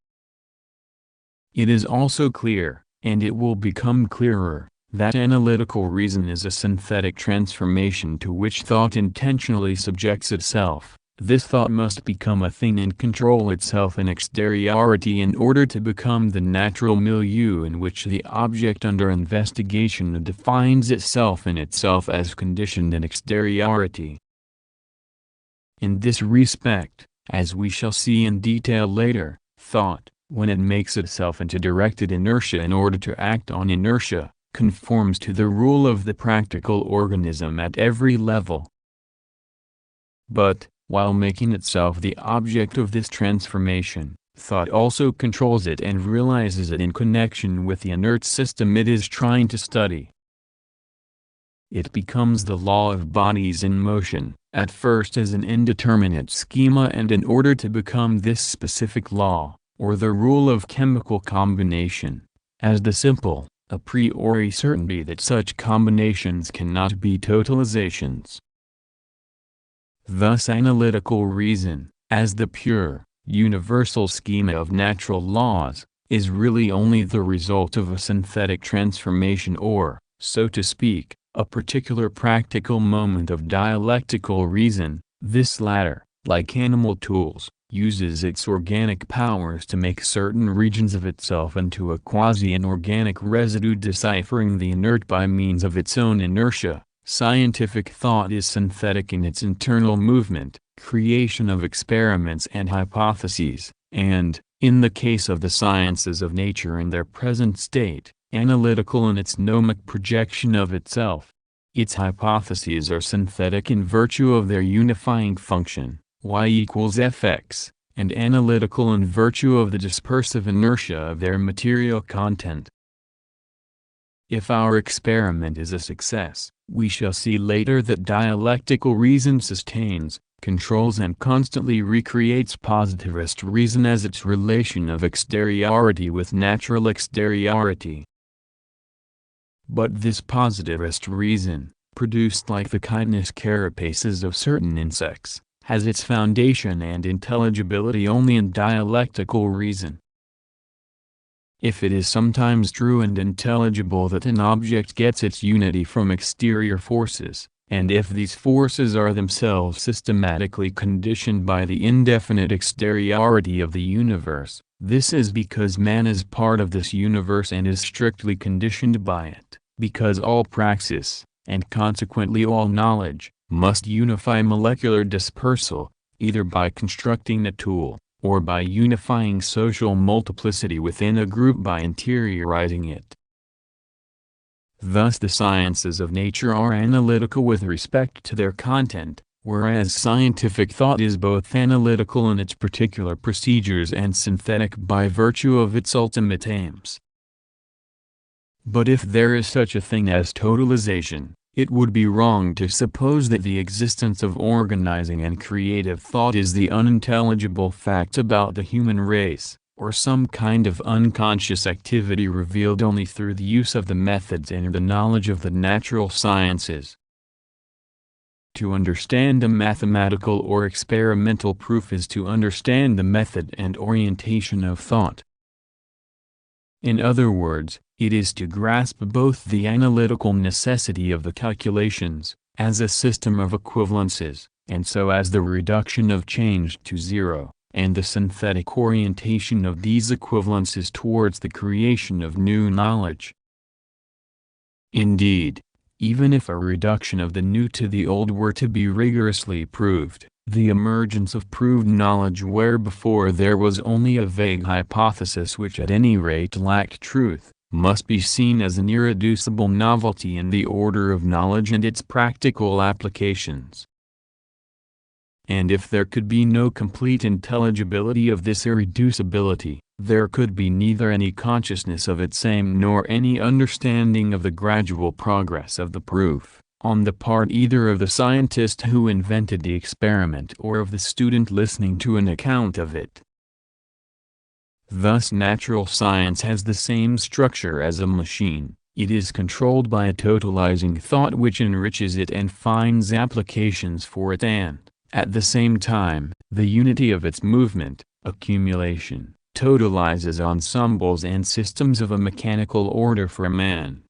It is also clear, and it will become clearer, that analytical reason is a synthetic transformation to which thought intentionally subjects itself. This thought must become a thing and control itself in exteriority in order to become the natural milieu in which the object under investigation defines itself in itself as conditioned in exteriority. In this respect, as we shall see in detail later, thought, when it makes itself into directed inertia in order to act on inertia, conforms to the rule of the practical organism at every level. But, while making itself the object of this transformation, thought also controls it and realizes it in connection with the inert system it is trying to study. It becomes the law of bodies in motion, at first as an indeterminate schema, and in order to become this specific law, or the rule of chemical combination, as the simple, a priori certainty that such combinations cannot be totalizations. Thus analytical reason, as the pure, universal schema of natural laws, is really only the result of a synthetic transformation or, so to speak, a particular practical moment of dialectical reason. This latter, like animal tools, uses its organic powers to make certain regions of itself into a quasi-inorganic residue, deciphering the inert by means of its own inertia. Scientific thought is synthetic in its internal movement, creation of experiments and hypotheses, and, in the case of the sciences of nature in their present state, analytical in its gnomic projection of itself. Its hypotheses are synthetic in virtue of their unifying function, y equals fx, and analytical in virtue of the dispersive inertia of their material content. If our experiment is a success, we shall see later that dialectical reason sustains, controls and constantly recreates positivist reason as its relation of exteriority with natural exteriority. But this positivist reason, produced like the chitinous carapaces of certain insects, has its foundation and intelligibility only in dialectical reason. If it is sometimes true and intelligible that an object gets its unity from exterior forces, and if these forces are themselves systematically conditioned by the indefinite exteriority of the universe, this is because man is part of this universe and is strictly conditioned by it, because all praxis, and consequently all knowledge, must unify molecular dispersal, either by constructing a tool, or by unifying social multiplicity within a group by interiorizing it. Thus the sciences of nature are analytical with respect to their content, whereas scientific thought is both analytical in its particular procedures and synthetic by virtue of its ultimate aims. But if there is such a thing as totalization, it would be wrong to suppose that the existence of organizing and creative thought is the unintelligible fact about the human race, or some kind of unconscious activity revealed only through the use of the methods and the knowledge of the natural sciences. To understand a mathematical or experimental proof is to understand the method and orientation of thought. In other words, it is to grasp both the analytical necessity of the calculations, as a system of equivalences, and so as the reduction of change to zero, and the synthetic orientation of these equivalences towards the creation of new knowledge. Indeed, even if a reduction of the new to the old were to be rigorously proved, the emergence of proved knowledge where before there was only a vague hypothesis which at any rate lacked truth, must be seen as an irreducible novelty in the order of knowledge and its practical applications. And if there could be no complete intelligibility of this irreducibility, there could be neither any consciousness of its aim nor any understanding of the gradual progress of the proof, on the part either of the scientist who invented the experiment or of the student listening to an account of it. Thus natural science has the same structure as a machine. It is controlled by a totalizing thought which enriches it and finds applications for it and, at the same time, the unity of its movement, accumulation, totalizes ensembles and systems of a mechanical order for man.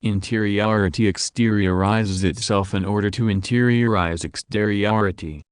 Interiority exteriorizes itself in order to interiorize exteriority.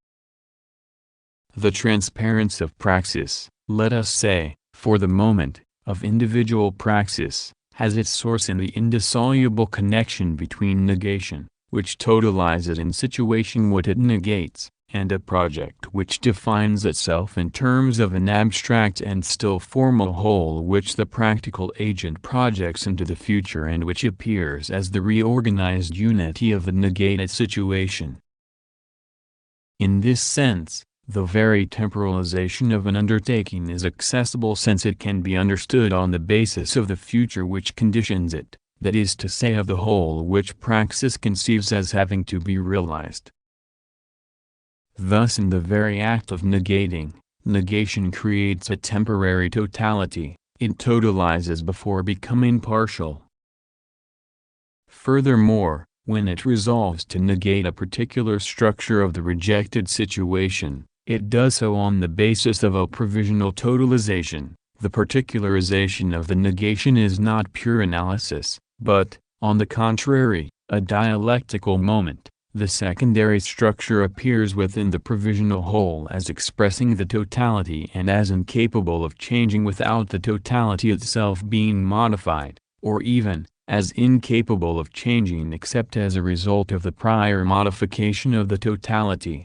The transparence of praxis, let us say, for the moment, of individual praxis, has its source in the indissoluble connection between negation, which totalizes in situation what it negates, and a project which defines itself in terms of an abstract and still formal whole which the practical agent projects into the future and which appears as the reorganized unity of the negated situation. In this sense, the very temporalization of an undertaking is accessible since it can be understood on the basis of the future which conditions it, that is to say of the whole which praxis conceives as having to be realized. Thus in the very act of negating, negation creates a temporary totality, it totalizes before becoming partial. Furthermore, when it resolves to negate a particular structure of the rejected situation, it does so on the basis of a provisional totalization, The particularization of the negation is not pure analysis, but, on the contrary, a dialectical moment. The secondary structure appears within the provisional whole as expressing the totality and as incapable of changing without the totality itself being modified, or even, as incapable of changing except as a result of the prior modification of the totality.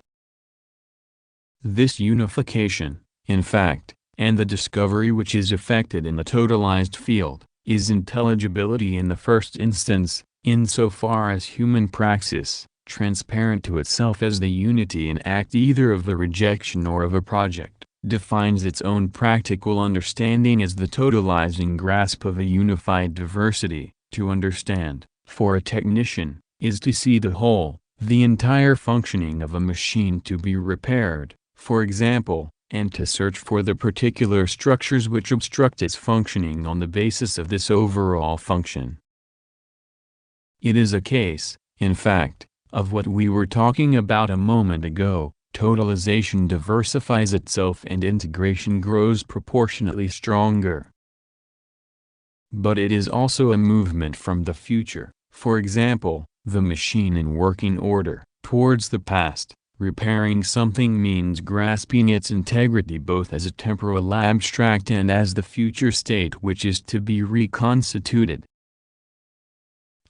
This unification, in fact, and the discovery which is effected in the totalized field, is intelligibility in the first instance, insofar as human praxis, transparent to itself as the unity in act either of the rejection or of a project, defines its own practical understanding as the totalizing grasp of a unified diversity. To understand, for a technician, is to see the whole, the entire functioning of a machine to be repaired, for example, and to search for the particular structures which obstruct its functioning on the basis of this overall function. It is a case, in fact, of what we were talking about a moment ago. Totalization diversifies itself and integration grows proportionately stronger. But it is also a movement from the future, for example, the machine in working order, towards the past. Repairing something means grasping its integrity both as a temporal abstract and as the future state which is to be reconstituted.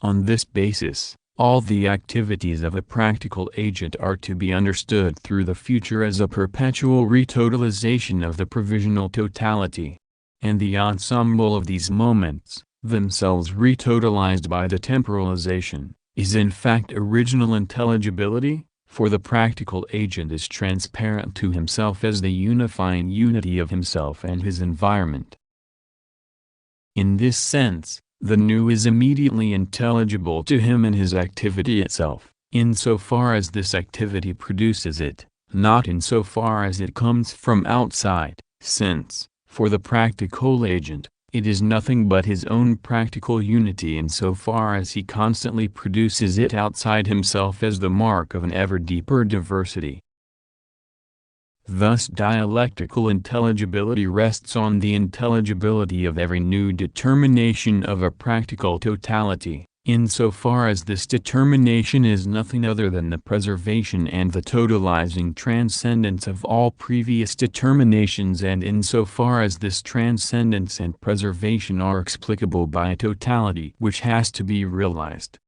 On this basis, all the activities of a practical agent are to be understood through the future as a perpetual retotalization of the provisional totality. And the ensemble of these moments, themselves retotalized by the temporalization, is in fact original intelligibility, for the practical agent is transparent to himself as the unifying unity of himself and his environment. In this sense, the new is immediately intelligible to him in his activity itself, insofar as this activity produces it, not insofar as it comes from outside, since, for the practical agent, it is nothing but his own practical unity insofar as he constantly produces it outside himself as the mark of an ever deeper diversity. Thus dialectical intelligibility rests on the intelligibility of every new determination of a practical totality, insofar as this determination is nothing other than the preservation and the totalizing transcendence of all previous determinations, and insofar as this transcendence and preservation are explicable by a totality which has to be realized.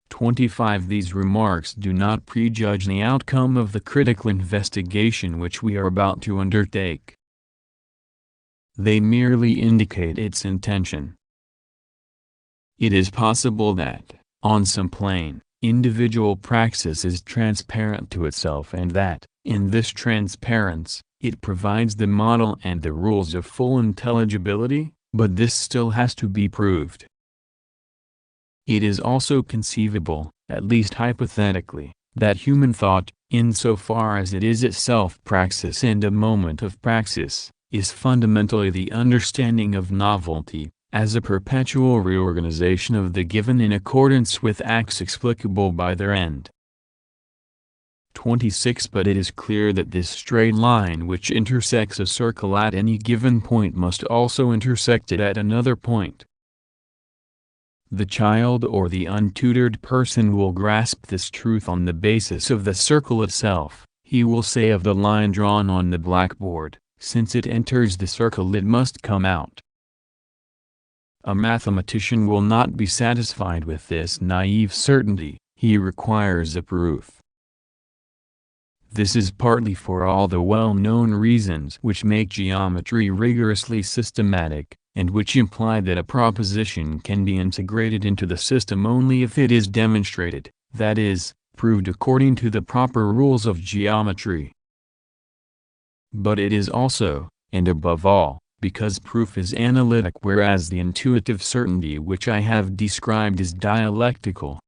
25. These remarks do not prejudge the outcome of the critical investigation which we are about to undertake. They merely indicate its intention. It is possible that, on some plane, individual praxis is transparent to itself and that, in this transparence, it provides the model and the rules of full intelligibility, but this still has to be proved. It is also conceivable, at least hypothetically, that human thought, insofar as it is itself praxis and a moment of praxis, is fundamentally the understanding of novelty, as a perpetual reorganization of the given in accordance with acts explicable by their end. 26. But it is clear that this straight line which intersects a circle at any given point must also intersect it at another point. The child or the untutored person will grasp this truth on the basis of the circle itself. He will say of the line drawn on the blackboard, since it enters the circle it must come out. A mathematician will not be satisfied with this naive certainty, he requires a proof. This is partly for all the well-known reasons which make geometry rigorously systematic, and which imply that a proposition can be integrated into the system only if it is demonstrated, that is, proved according to the proper rules of geometry. But it is also, and above all, because proof is analytic whereas the intuitive certainty which I have described is dialectical.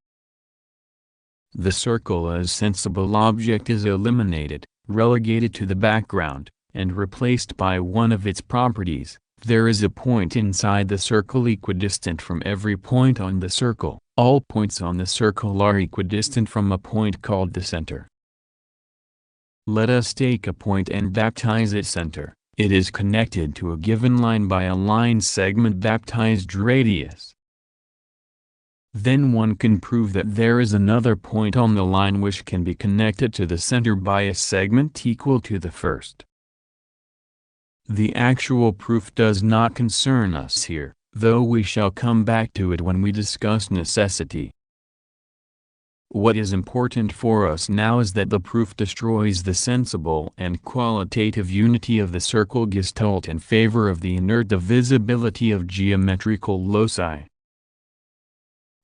The circle as sensible object is eliminated, relegated to the background, and replaced by one of its properties. There is a point inside the circle equidistant from every point on the circle. All points on the circle are equidistant from a point called the center. Let us take a point and baptize it center. It is connected to a given line by a line segment baptized radius. Then one can prove that there is another point on the line which can be connected to the center by a segment equal to the first. The actual proof does not concern us here, though we shall come back to it when we discuss necessity. What is important for us now is that the proof destroys the sensible and qualitative unity of the circle gestalt in favor of the inert divisibility of geometrical loci.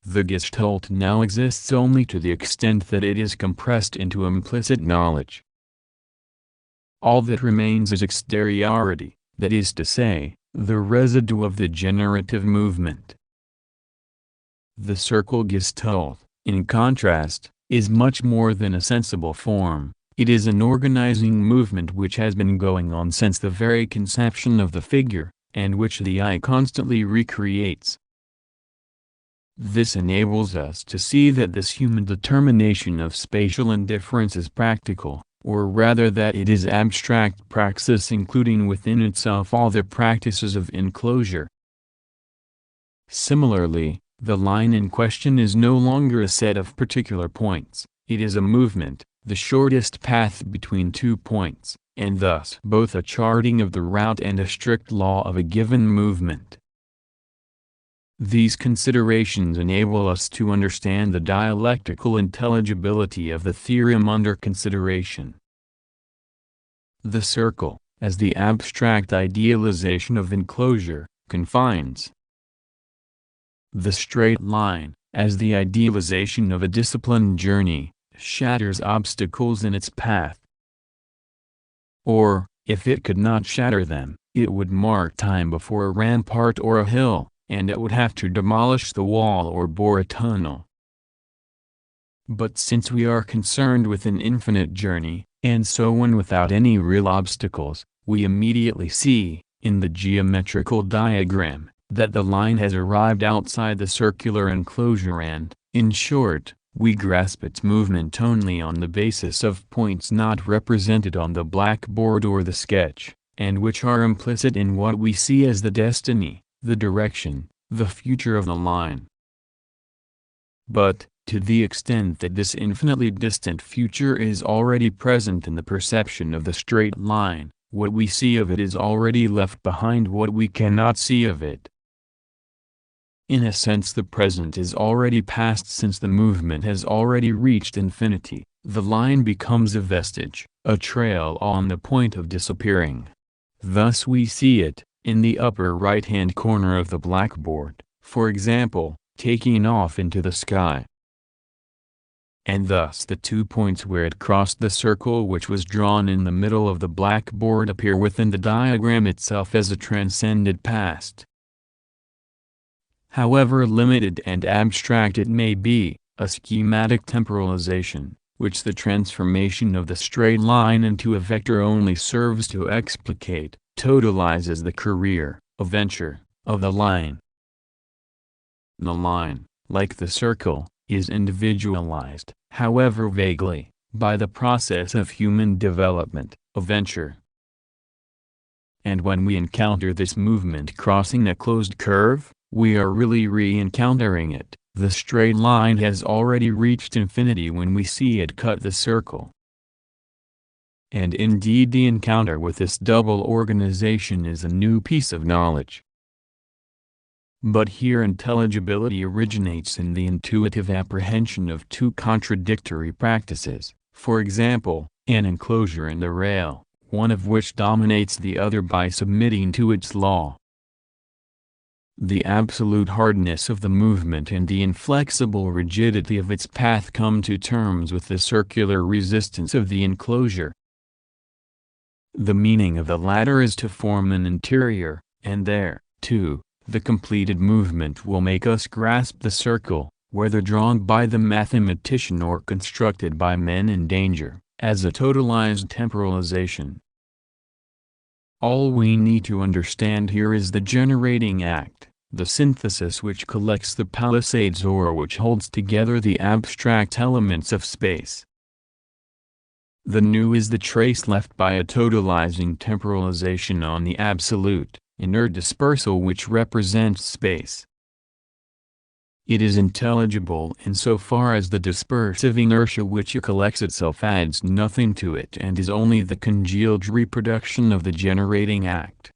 The gestalt now exists only to the extent that it is compressed into implicit knowledge. All that remains is exteriority, that is to say, the residue of the generative movement. The circle gestalt, in contrast, is much more than a sensible form. It is an organizing movement which has been going on since the very conception of the figure, and which the eye constantly recreates. This enables us to see that this human determination of spatial indifference is practical, or rather that it is abstract praxis including within itself all the practices of enclosure. Similarly, the line in question is no longer a set of particular points, it is a movement, the shortest path between 2 points, and thus both a charting of the route and a strict law of a given movement. These considerations enable us to understand the dialectical intelligibility of the theorem under consideration. The circle, as the abstract idealization of enclosure, confines. The straight line, as the idealization of a disciplined journey, shatters obstacles in its path. Or, if it could not shatter them, it would mark time before a rampart or a hill, and it would have to demolish the wall or bore a tunnel. But since we are concerned with an infinite journey, and so one without any real obstacles, we immediately see, in the geometrical diagram, that the line has arrived outside the circular enclosure and, in short, we grasp its movement only on the basis of points not represented on the blackboard or the sketch, and which are implicit in what we see as the destiny, the direction, the future of the line. But, to the extent that this infinitely distant future is already present in the perception of the straight line, what we see of it is already left behind what we cannot see of it. In a sense the present is already past since the movement has already reached infinity, the line becomes a vestige, a trail on the point of disappearing. Thus we see it, in the upper right-hand corner of the blackboard, for example, taking off into the sky. And thus the 2 points where it crossed the circle which was drawn in the middle of the blackboard appear within the diagram itself as a transcended past. However limited and abstract it may be, a schematic temporalization, which the transformation of the straight line into a vector only serves to explicate, totalizes the career, adventure, of the line. The line, like the circle, is individualized, however vaguely, by the process of human development, adventure. And when we encounter this movement crossing a closed curve, we are really re-encountering it. The straight line has already reached infinity when we see it cut the circle. And indeed the encounter with this double organization is a new piece of knowledge. But here intelligibility originates in the intuitive apprehension of 2 contradictory practices, for example, an enclosure and a rail, one of which dominates the other by submitting to its law. The absolute hardness of the movement and the inflexible rigidity of its path come to terms with the circular resistance of the enclosure. The meaning of the latter is to form an interior, and there, too, the completed movement will make us grasp the circle, whether drawn by the mathematician or constructed by men in danger, as a totalized temporalization. All we need to understand here is the generating act, the synthesis which collects the palisades or which holds together the abstract elements of space. The new is the trace left by a totalizing temporalization on the absolute, inert dispersal which represents space. It is intelligible insofar as the dispersive inertia which it collects itself adds nothing to it and is only the congealed reproduction of the generating act.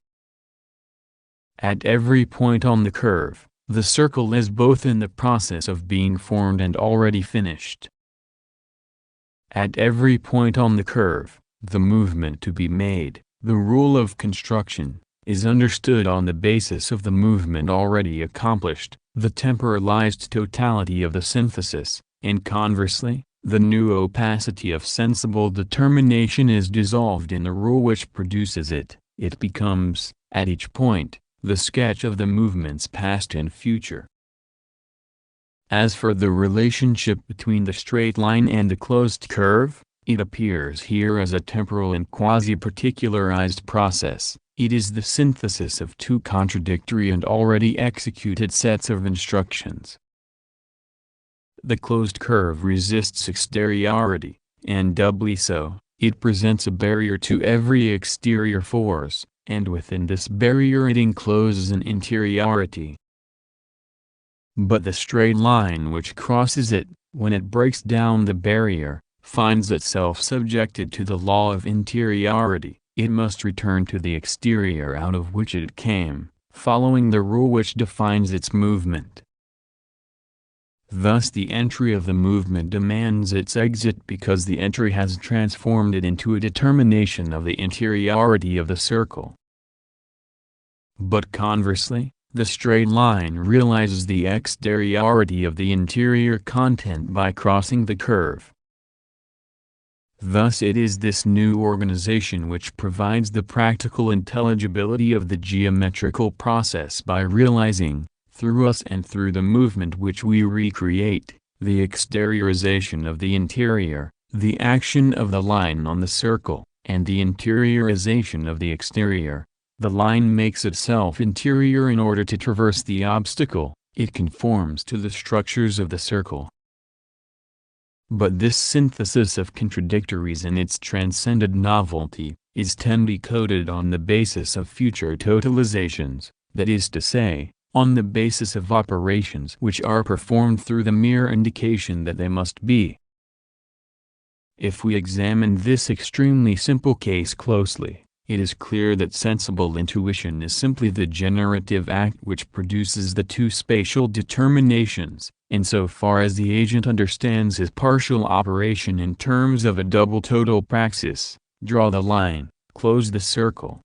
At every point on the curve, the circle is both in the process of being formed and already finished. At every point on the curve, the movement to be made, the rule of construction, is understood on the basis of the movement already accomplished, the temporalized totality of the synthesis, and conversely, the new opacity of sensible determination is dissolved in the rule which produces it. It becomes, at each point, the sketch of the movements past and future. As for the relationship between the straight line and the closed curve, it appears here as a temporal and quasi-particularized process. It is the synthesis of two contradictory and already executed sets of instructions. The closed curve resists exteriority, and doubly so, it presents a barrier to every exterior force, and within this barrier it encloses an interiority. But the straight line which crosses it, when it breaks down the barrier, finds itself subjected to the law of interiority. It must return to the exterior out of which it came, following the rule which defines its movement. Thus the entry of the movement demands its exit because the entry has transformed it into a determination of the interiority of the circle. But conversely, the straight line realizes the exteriority of the interior content by crossing the curve. Thus it is this new organization which provides the practical intelligibility of the geometrical process by realizing, through us and through the movement which we recreate, the exteriorization of the interior, the action of the line on the circle, and the interiorization of the exterior. The line makes itself interior in order to traverse the obstacle, it conforms to the structures of the circle. But this synthesis of contradictories in its transcended novelty, is decoded on the basis of future totalizations, that is to say, on the basis of operations which are performed through the mere indication that they must be. If we examine this extremely simple case closely, it is clear that sensible intuition is simply the generative act which produces the two spatial determinations, insofar as the agent understands his partial operation in terms of a double total praxis: draw the line, close the circle.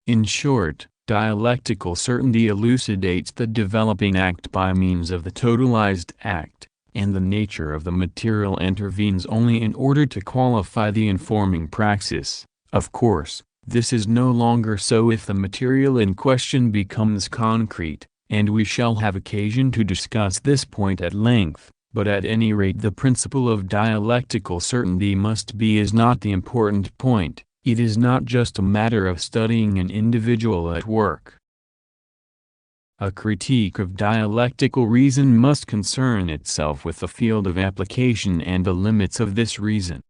In short, dialectical certainty elucidates the developing act by means of the totalized act, and the nature of the material intervenes only in order to qualify the informing praxis. Of course, this is no longer so if the material in question becomes concrete, and we shall have occasion to discuss this point at length, but at any rate the principle of dialectical certainty must be is not the important point. It is not just a matter of studying an individual at work. A critique of dialectical reason must concern itself with the field of application and the limits of this reason.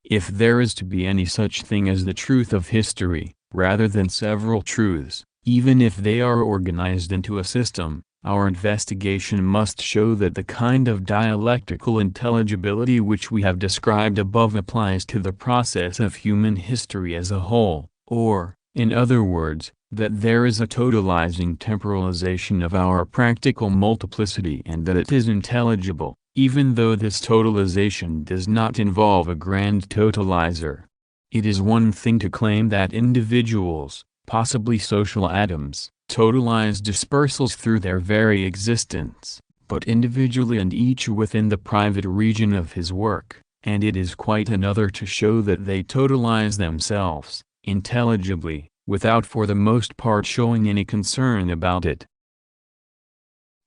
If there is to be any such thing as the truth of history, rather than several truths, even if they are organized into a system, our investigation must show that the kind of dialectical intelligibility which we have described above applies to the process of human history as a whole, or, in other words, that there is a totalizing temporalization of our practical multiplicity and that it is intelligible, even though this totalization does not involve a grand totalizer. It is one thing to claim that individuals, possibly social atoms, totalize dispersals through their very existence, but individually and each within the private region of his work, and it is quite another to show that they totalize themselves, intelligibly, without for the most part showing any concern about it.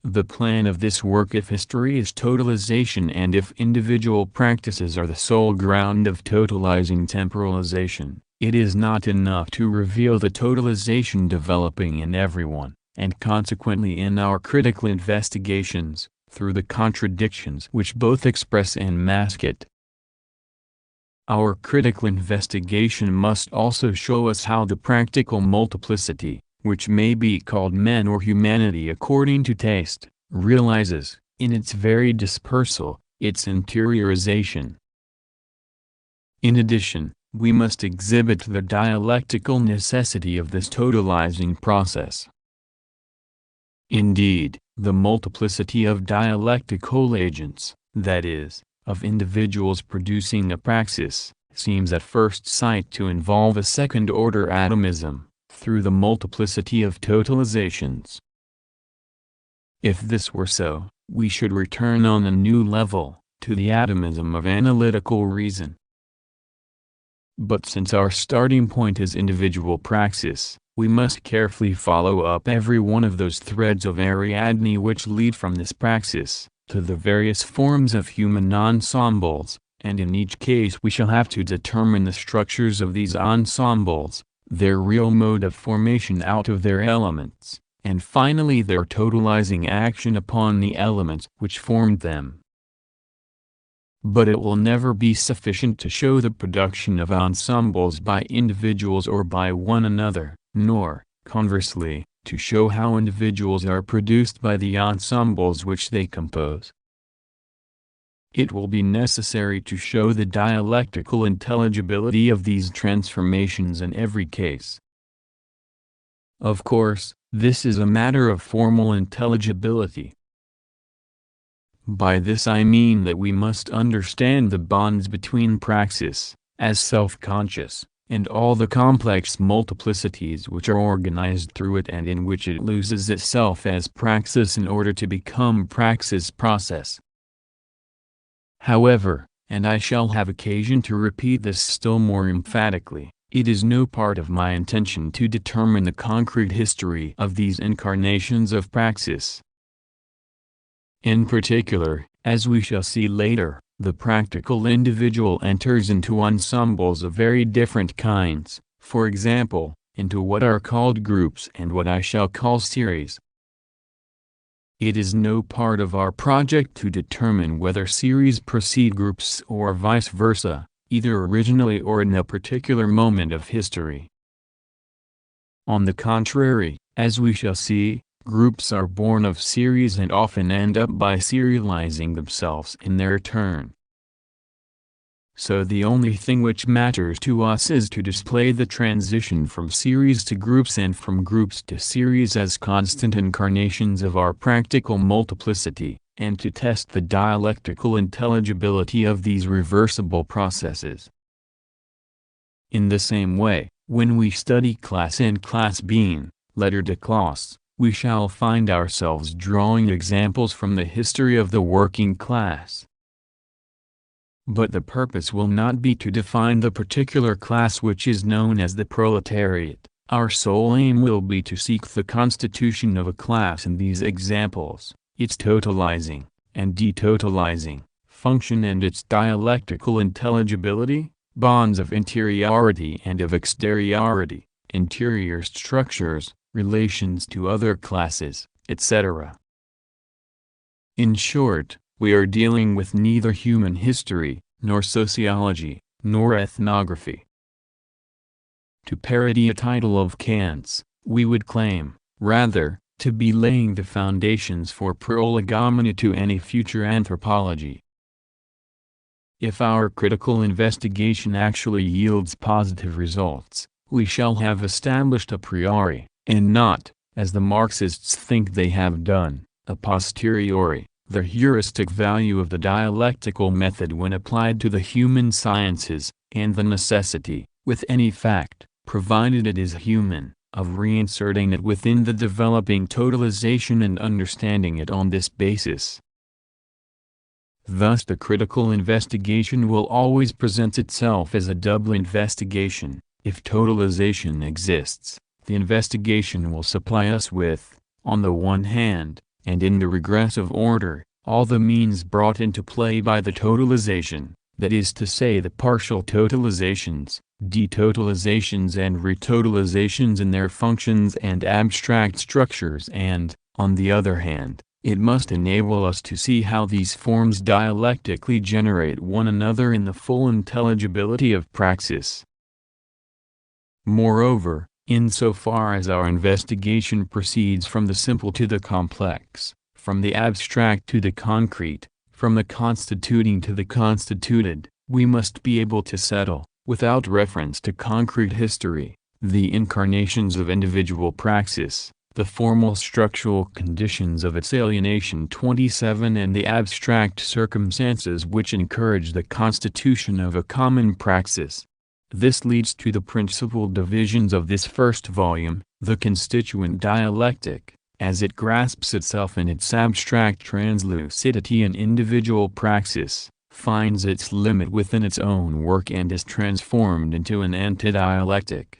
The plan of this work if history is totalization and if individual practices are the sole ground of totalizing temporalization, it is not enough to reveal the totalization developing in everyone, and consequently in our critical investigations, through the contradictions which both express and mask it. Our critical investigation must also show us how the practical multiplicity, which may be called men or humanity according to taste, realizes, in its very dispersal, its interiorization. In addition, we must exhibit the dialectical necessity of this totalizing process. Indeed, the multiplicity of dialectical agents, that is, of individuals producing a praxis, seems at first sight to involve a second-order atomism, through the multiplicity of totalizations. If this were so, we should return on a new level, to the atomism of analytical reason. But since our starting point is individual praxis, we must carefully follow up every one of those threads of Ariadne which lead from this praxis, to the various forms of human ensembles, and in each case we shall have to determine the structures of these ensembles, their real mode of formation out of their elements, and finally their totalizing action upon the elements which formed them. But it will never be sufficient to show the production of ensembles by individuals or by one another, nor, conversely, to show how individuals are produced by the ensembles which they compose. It will be necessary to show the dialectical intelligibility of these transformations in every case. Of course, this is a matter of formal intelligibility. By this I mean that we must understand the bonds between praxis, as self-conscious, and all the complex multiplicities which are organized through it and in which it loses itself as praxis in order to become praxis process. However, and I shall have occasion to repeat this still more emphatically, it is no part of my intention to determine the concrete history of these incarnations of praxis. In particular, as we shall see later, the practical individual enters into ensembles of very different kinds, for example, into what are called groups and what I shall call series. It is no part of our project to determine whether series precede groups or vice versa, either originally or in a particular moment of history. On the contrary, as we shall see, groups are born of series and often end up by serializing themselves in their turn. So the only thing which matters to us is to display the transition from series to groups and from groups to series as constant incarnations of our practical multiplicity, and to test the dialectical intelligibility of these reversible processes. In the same way, when we study class and class being, lettre de classe, we shall find ourselves drawing examples from the history of the working class. But the purpose will not be to define the particular class which is known as the proletariat. Our sole aim will be to seek the constitution of a class in these examples, its totalizing, and detotalizing, function and its dialectical intelligibility, bonds of interiority and of exteriority, interior structures, relations to other classes, etc. In short, we are dealing with neither human history, nor sociology, nor ethnography. To parody a title of Kant's, we would claim, rather, to be laying the foundations for prolegomena to any future anthropology. If our critical investigation actually yields positive results, we shall have established a priori, and not, as the Marxists think they have done, a posteriori, the heuristic value of the dialectical method when applied to the human sciences, and the necessity, with any fact, provided it is human, of reinserting it within the developing totalization and understanding it on this basis. Thus the critical investigation will always present itself as a double investigation. If totalization exists, the investigation will supply us with, on the one hand, and in the regressive order, all the means brought into play by the totalization, that is to say the partial totalizations, detotalizations and retotalizations in their functions and abstract structures and, on the other hand, It must enable us to see how these forms dialectically generate one another in the full intelligibility of praxis. Moreover, insofar as our investigation proceeds from the simple to the complex, from the abstract to the concrete, from the constituting to the constituted, we must be able to settle, without reference to concrete history, the incarnations of individual praxis, the formal structural conditions of its alienation 27 and the abstract circumstances which encourage the constitution of a common praxis. This leads to the principal divisions of this first volume, the constituent dialectic, as it grasps itself in its abstract translucidity and individual praxis, finds its limit within its own work and is transformed into an anti-dialectic.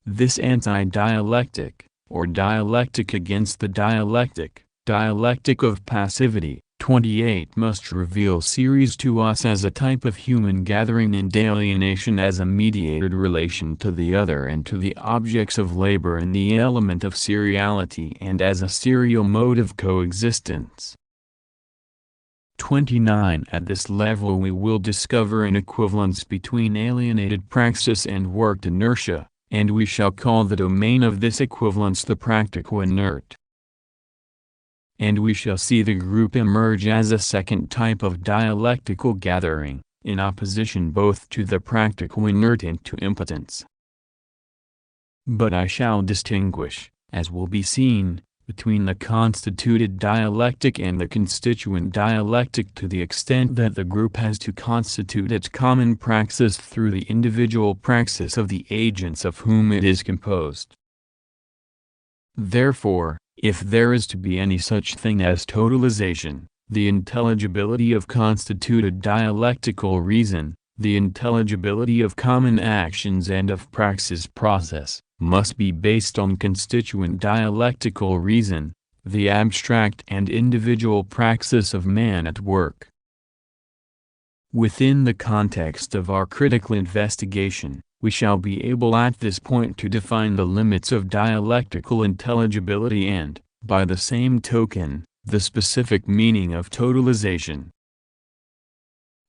This anti-dialectic, or dialectic against the dialectic of passivity, 28 must reveal series to us as a type of human gathering and alienation as a mediated relation to the other and to the objects of labor in the element of seriality and as a serial mode of coexistence. 29 At this level we will discover an equivalence between alienated praxis and worked inertia, and we shall call the domain of this equivalence the practical inert. And we shall see the group emerge as a second type of dialectical gathering, in opposition both to the practical inert and to impotence. But I shall distinguish, as will be seen, between the constituted dialectic and the constituent dialectic to the extent that the group has to constitute its common praxis through the individual praxis of the agents of whom it is composed. Therefore, if there is to be any such thing as totalization, the intelligibility of constituted dialectical reason, the intelligibility of common actions and of praxis process, must be based on constituent dialectical reason, the abstract and individual praxis of man at work. Within the context of our critical investigation, we shall be able at this point to define the limits of dialectical intelligibility and, by the same token, the specific meaning of totalization.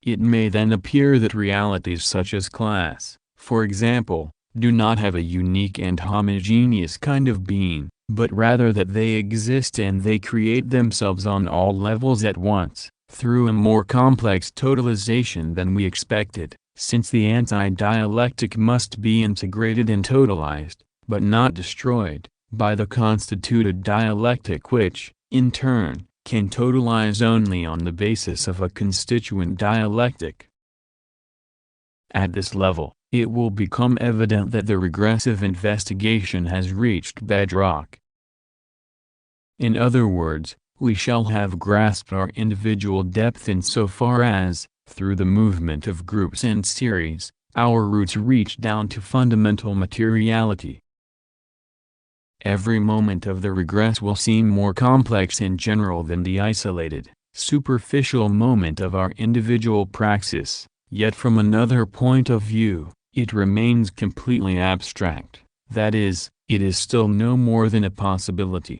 It may then appear that realities such as class, for example, do not have a unique and homogeneous kind of being, but rather that they exist and they create themselves on all levels at once, through a more complex totalization than we expected, since the anti-dialectic must be integrated and totalized, but not destroyed, by the constituted dialectic which, in turn, can totalize only on the basis of a constituent dialectic. At this level, it will become evident that the regressive investigation has reached bedrock. In other words, we shall have grasped our individual depth insofar as, through the movement of groups and series, our roots reach down to fundamental materiality. Every moment of the regress will seem more complex in general than the isolated, superficial moment of our individual praxis, yet from another point of view, it remains completely abstract, that is, it is still no more than a possibility.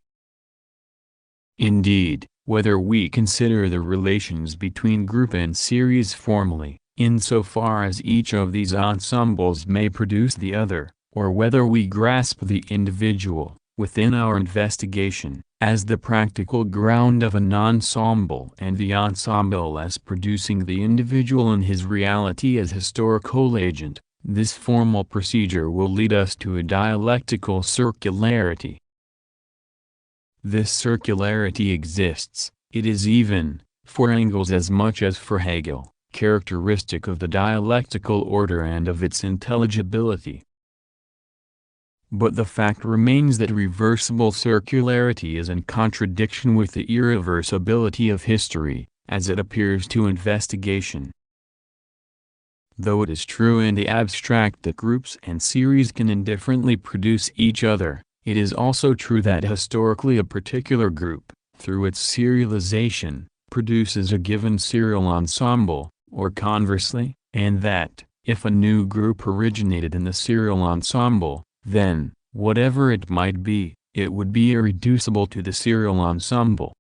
Indeed, whether we consider the relations between group and series formally, insofar as each of these ensembles may produce the other, or whether we grasp the individual, within our investigation, as the practical ground of an ensemble and the ensemble as producing the individual in his reality as historical agent, this formal procedure will lead us to a dialectical circularity. This circularity exists, it is even, for Engels as much as for Hegel, characteristic of the dialectical order and of its intelligibility. But the fact remains that reversible circularity is in contradiction with the irreversibility of history, as it appears to investigation. Though it is true in the abstract that groups and series can indifferently produce each other, it is also true that historically a particular group, through its serialization, produces a given serial ensemble, or conversely, and that, if a new group originated in the serial ensemble, then, whatever it might be, it would be irreducible to the serial ensemble.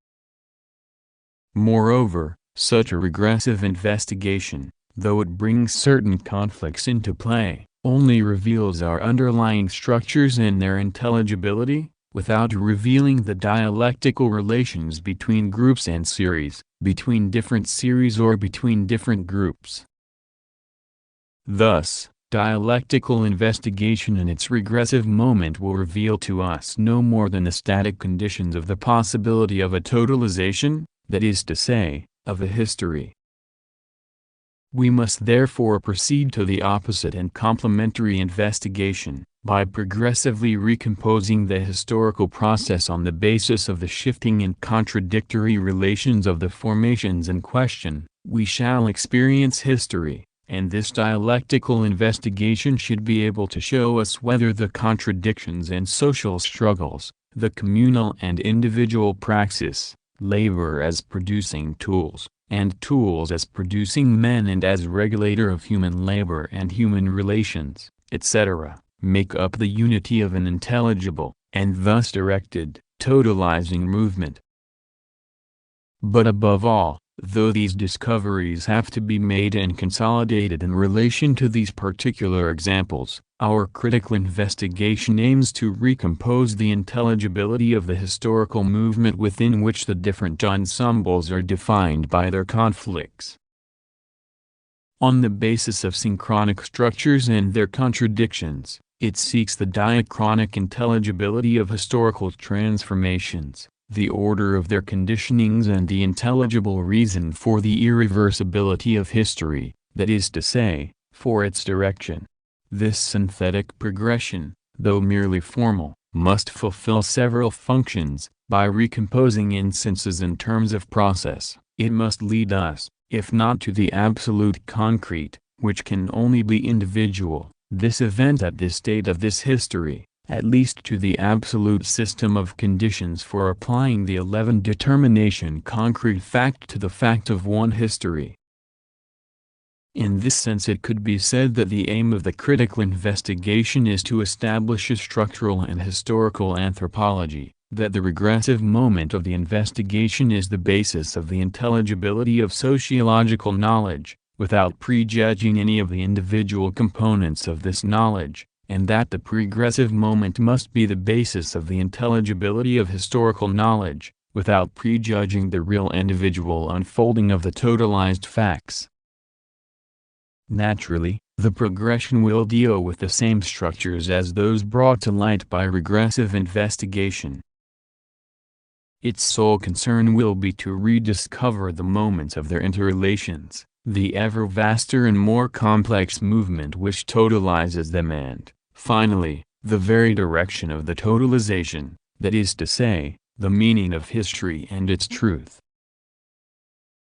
Moreover, such a regressive investigation, though it brings certain conflicts into play, only reveals our underlying structures and their intelligibility, without revealing the dialectical relations between groups and series, between different series or between different groups. Thus, dialectical investigation in its regressive moment will reveal to us no more than the static conditions of the possibility of a totalization, that is to say, of a history. We must therefore proceed to the opposite and complementary investigation, by progressively recomposing the historical process on the basis of the shifting and contradictory relations of the formations in question. We shall experience history, and this dialectical investigation should be able to show us whether the contradictions and social struggles, the communal and individual praxis, labor as producing tools, and tools as producing men and as regulator of human labor and human relations, etc., make up the unity of an intelligible, and thus directed, totalizing movement. But above all, though these discoveries have to be made and consolidated in relation to these particular examples, our critical investigation aims to recompose the intelligibility of the historical movement within which the different ensembles are defined by their conflicts. On the basis of synchronic structures and their contradictions, it seeks the diachronic intelligibility of historical transformations, the order of their conditionings and the intelligible reason for the irreversibility of history, that is to say, for its direction. This synthetic progression, though merely formal, must fulfill several functions. By recomposing instances in terms of process, it must lead us, if not to the absolute concrete, which can only be individual, this event at this state of this history, at least to the absolute system of conditions for applying the 11 determination concrete fact to the fact of one history. In this sense it could be said that the aim of the critical investigation is to establish a structural and historical anthropology, that the regressive moment of the investigation is the basis of the intelligibility of sociological knowledge, without prejudging any of the individual components of this knowledge, and that the pregressive moment must be the basis of the intelligibility of historical knowledge, without prejudging the real individual unfolding of the totalized facts. Naturally, the progression will deal with the same structures as those brought to light by regressive investigation. Its sole concern will be to rediscover the moments of their interrelations, the ever vaster and more complex movement which totalizes them and, finally, the very direction of the totalization, that is to say, the meaning of history and its truth.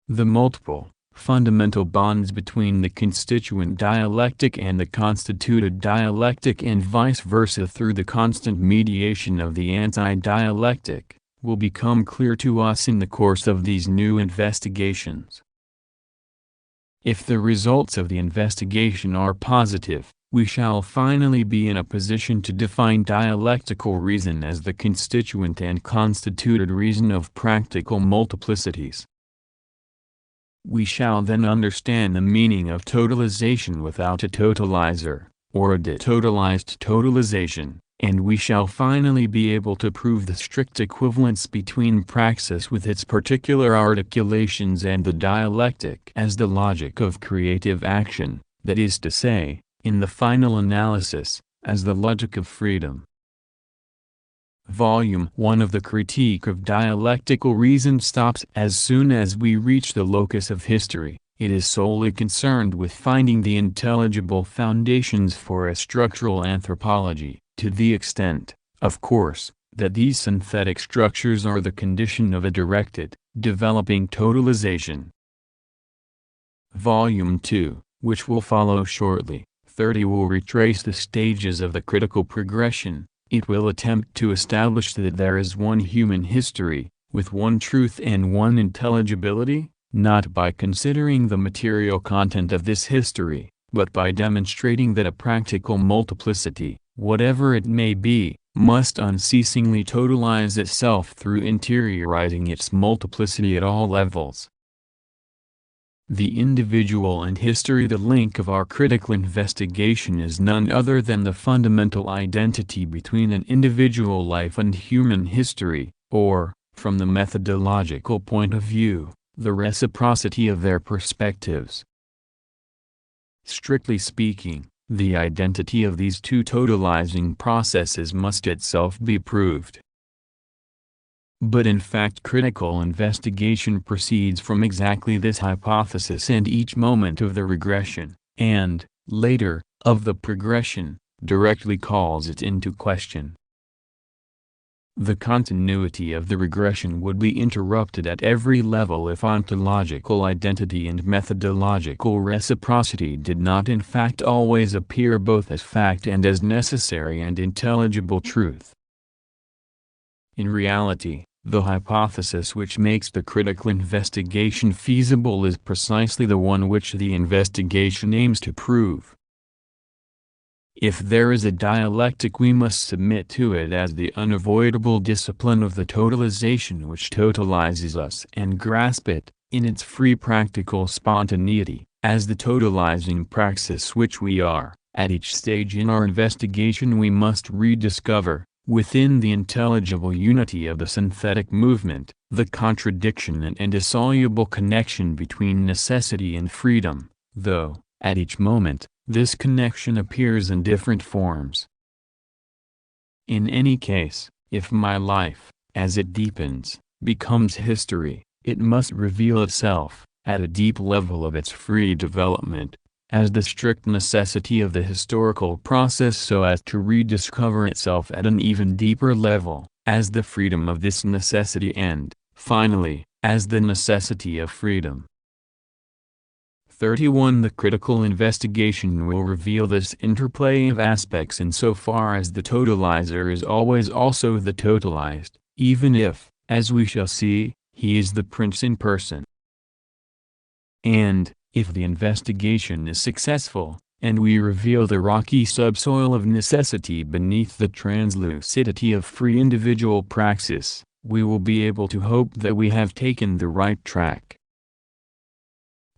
The multiple, fundamental bonds between the constituent dialectic and the constituted dialectic and vice versa through the constant mediation of the anti-dialectic, will become clear to us in the course of these new investigations. If the results of the investigation are positive, we shall finally be in a position to define dialectical reason as the constituent and constituted reason of practical multiplicities. We shall then understand the meaning of totalization without a totalizer, or a detotalized totalization, and we shall finally be able to prove the strict equivalence between praxis with its particular articulations and the dialectic as the logic of creative action, that is to say, in the final analysis, as the logic of freedom. Volume 1 of the Critique of Dialectical Reason stops as soon as we reach the locus of history. It is solely concerned with finding the intelligible foundations for a structural anthropology, to the extent, of course, that these synthetic structures are the condition of a directed, developing totalization. Volume 2, which will follow shortly, 30 will retrace the stages of the critical progression. It will attempt to establish that there is one human history, with one truth and one intelligibility, not by considering the material content of this history, but by demonstrating that a practical multiplicity, whatever it may be, must unceasingly totalize itself through interiorizing its multiplicity at all levels. The individual and history. The link of our critical investigation is none other than the fundamental identity between an individual life and human history, or, from the methodological point of view, the reciprocity of their perspectives. Strictly speaking, the identity of these two totalizing processes must itself be proved. But in fact critical investigation proceeds from exactly this hypothesis, and each moment of the regression, and, later, of the progression, directly calls it into question. The continuity of the regression would be interrupted at every level if ontological identity and methodological reciprocity did not in fact always appear both as fact and as necessary and intelligible truth. In reality, the hypothesis which makes the critical investigation feasible is precisely the one which the investigation aims to prove. If there is a dialectic, we must submit to it as the unavoidable discipline of the totalization which totalizes us, and grasp it, in its free practical spontaneity, as the totalizing praxis which we are. At each stage in our investigation we must rediscover, within the intelligible unity of the synthetic movement, the contradiction and indissoluble connection between necessity and freedom, though, at each moment, this connection appears in different forms. In any case, if my life, as it deepens, becomes history, it must reveal itself, at a deep level of its free development, as the strict necessity of the historical process, so as to rediscover itself at an even deeper level, as the freedom of this necessity, and, finally, as the necessity of freedom. 31. The critical investigation will reveal this interplay of aspects insofar as the totalizer is always also the totalized, even if, as we shall see, he is the prince in person. And, if the investigation is successful, and we reveal the rocky subsoil of necessity beneath the translucidity of free individual praxis, we will be able to hope that we have taken the right track.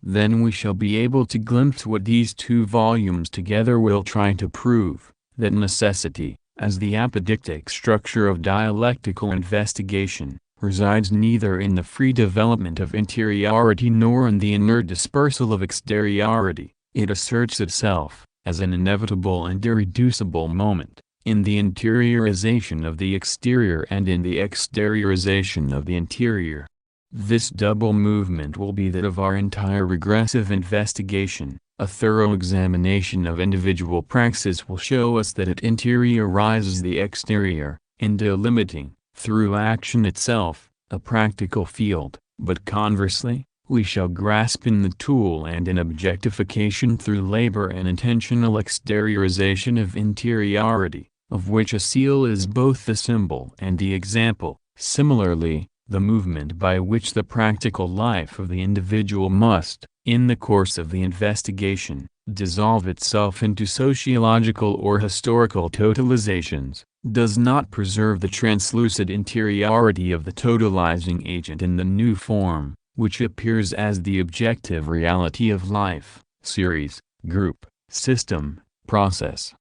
Then we shall be able to glimpse what these two volumes together will try to prove, that necessity, as the apodictic structure of dialectical investigation, resides neither in the free development of interiority nor in the inert dispersal of exteriority. It asserts itself, as an inevitable and irreducible moment, in the interiorization of the exterior and in the exteriorization of the interior. This double movement will be that of our entire regressive investigation. A thorough examination of individual praxis will show us that it interiorizes the exterior, in delimiting, through action itself, a practical field, but conversely, we shall grasp in the tool and in objectification through labor an intentional exteriorization of interiority, of which a seal is both the symbol and the example. Similarly, the movement by which the practical life of the individual must, in the course of the investigation, dissolve itself into sociological or historical totalizations, does not preserve the translucid interiority of the totalizing agent in the new form, which appears as the objective reality of life, series, group, system, process.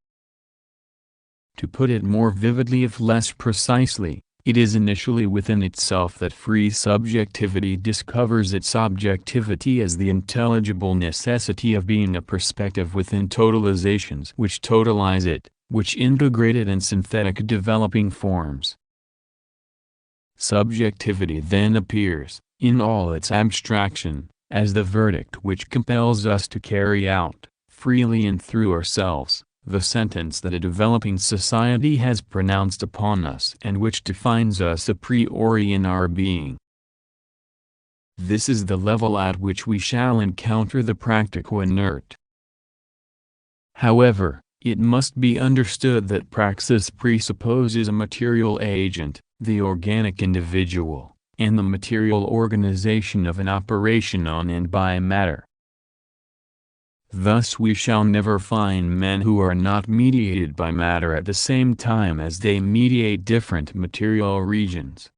To put it more vividly if less precisely, it is initially within itself that free subjectivity discovers its objectivity as the intelligible necessity of being a perspective within totalizations which totalize it, which integrate it in synthetic developing forms. Subjectivity then appears, in all its abstraction, as the verdict which compels us to carry out, freely and through ourselves, the sentence that a developing society has pronounced upon us and which defines us a priori in our being. This is the level at which we shall encounter the practical inert. However, it must be understood that praxis presupposes a material agent, the organic individual, and the material organization of an operation on and by matter. Thus we shall never find men who are not mediated by matter at the same time as they mediate different material regions.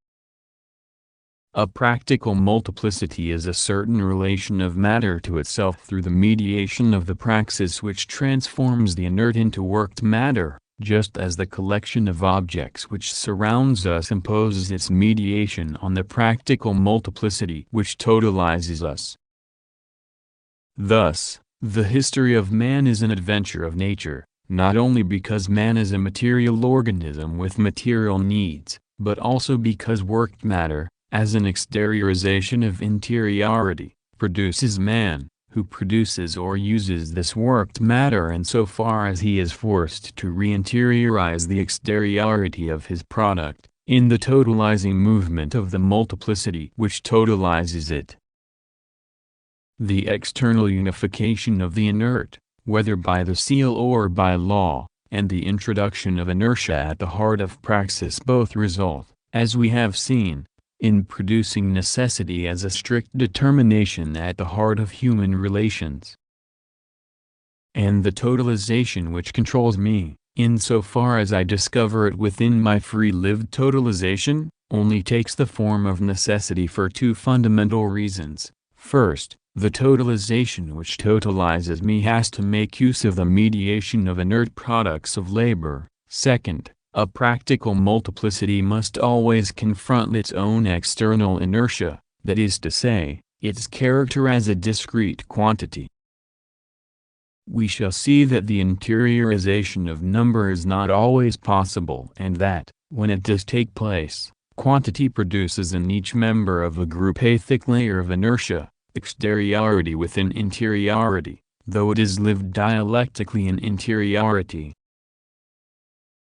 A practical multiplicity is a certain relation of matter to itself through the mediation of the praxis which transforms the inert into worked matter, just as the collection of objects which surrounds us imposes its mediation on the practical multiplicity which totalizes us. Thus, the history of man is an adventure of nature, not only because man is a material organism with material needs, but also because worked matter, as an exteriorization of interiority, produces man, who produces or uses this worked matter insofar as he is forced to re-interiorize the exteriority of his product, in the totalizing movement of the multiplicity which totalizes it. The external unification of the inert, whether by the seal or by law, and the introduction of inertia at the heart of praxis both result, as we have seen, in producing necessity as a strict determination at the heart of human relations. And the totalization which controls me, insofar as I discover it within my free-lived totalization, only takes the form of necessity for two fundamental reasons. First, the totalization which totalizes me has to make use of the mediation of inert products of labor. Second, a practical multiplicity must always confront its own external inertia, that is to say, its character as a discrete quantity. We shall see that the interiorization of number is not always possible and that, when it does take place, quantity produces in each member of a group a thick layer of inertia, exteriority within interiority, though it is lived dialectically in interiority.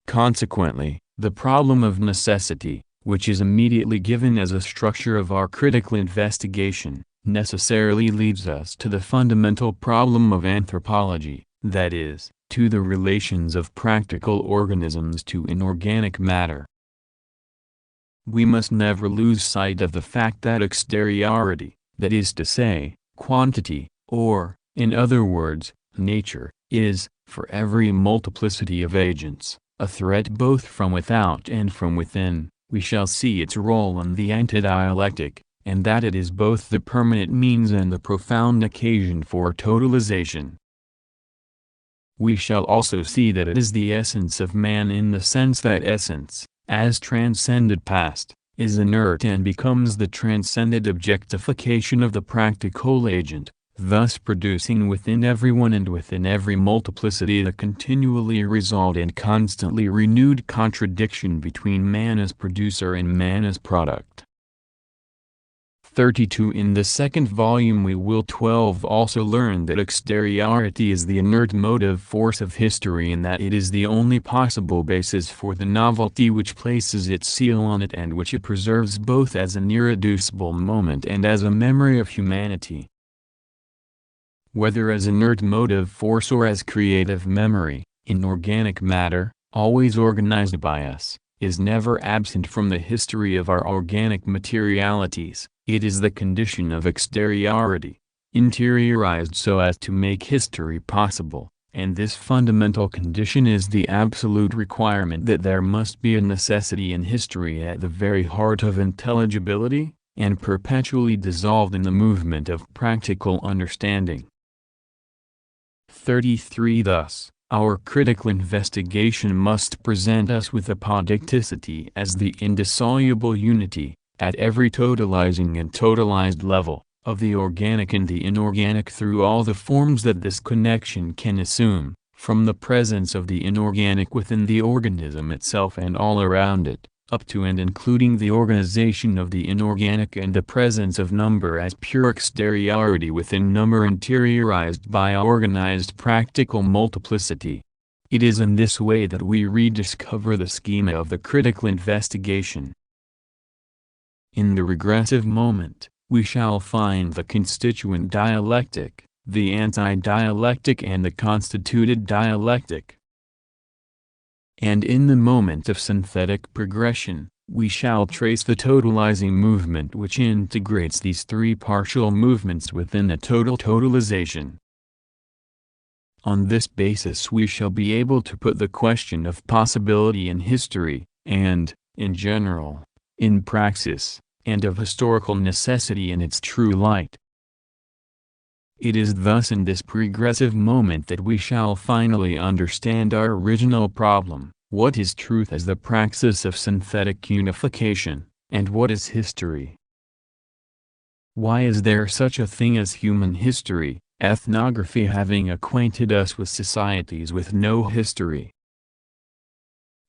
Consequently, the problem of necessity, which is immediately given as a structure of our critical investigation, necessarily leads us to the fundamental problem of anthropology, that is, to the relations of practical organisms to inorganic matter. We must never lose sight of the fact that exteriority, that is to say, quantity, or, in other words, nature, is, for every multiplicity of agents, a threat both from without and from within. We shall see its role in the antidialectic, and that it is both the permanent means and the profound occasion for totalization. We shall also see that it is the essence of man in the sense that essence, as transcended past, is inert and becomes the transcended objectification of the practical agent, thus producing within everyone and within every multiplicity the continually resolved and constantly renewed contradiction between man as producer and man as product. 32 In the second volume we will 12 also learn that exteriority is the inert motive force of history and that it is the only possible basis for the novelty which places its seal on it and which it preserves both as an irreducible moment and as a memory of humanity. Whether as inert motive force or as creative memory, inorganic matter, always organized by us, is never absent from the history of our organic materialities. It is the condition of exteriority, interiorized so as to make history possible, and this fundamental condition is the absolute requirement that there must be a necessity in history at the very heart of intelligibility, and perpetually dissolved in the movement of practical understanding. 33 Thus, our critical investigation must present us with apodicticity as the indissoluble unity, at every totalizing and totalized level, of the organic and the inorganic through all the forms that this connection can assume, from the presence of the inorganic within the organism itself and all around it, up to and including the organization of the inorganic and the presence of number as pure exteriority within number interiorized by organized practical multiplicity. It is in this way that we rediscover the schema of the critical investigation. In the regressive moment, we shall find the constituent dialectic, the anti-dialectic and the constituted dialectic. And in the moment of synthetic progression, we shall trace the totalizing movement which integrates these three partial movements within a total totalization. On this basis we shall be able to put the question of possibility in history, and, in general, in praxis, and of historical necessity in its true light. It is thus in this progressive moment that we shall finally understand our original problem: what is truth as the praxis of synthetic unification, and what is history? Why is there such a thing as human history, ethnography having acquainted us with societies with no history?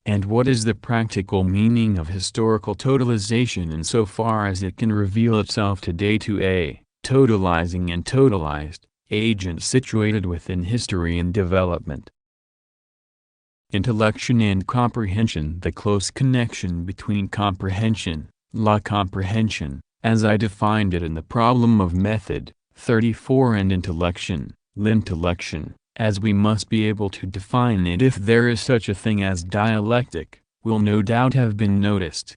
And what is the practical meaning of historical totalization insofar as it can reveal itself today to a totalizing and totalized agent situated within history and development? Intellection and comprehension. The close connection between comprehension, la comprehension, as I defined it in the problem of method 34, and intellection, l'intellection, as we must be able to define it if there is such a thing as dialectic, will no doubt have been noticed.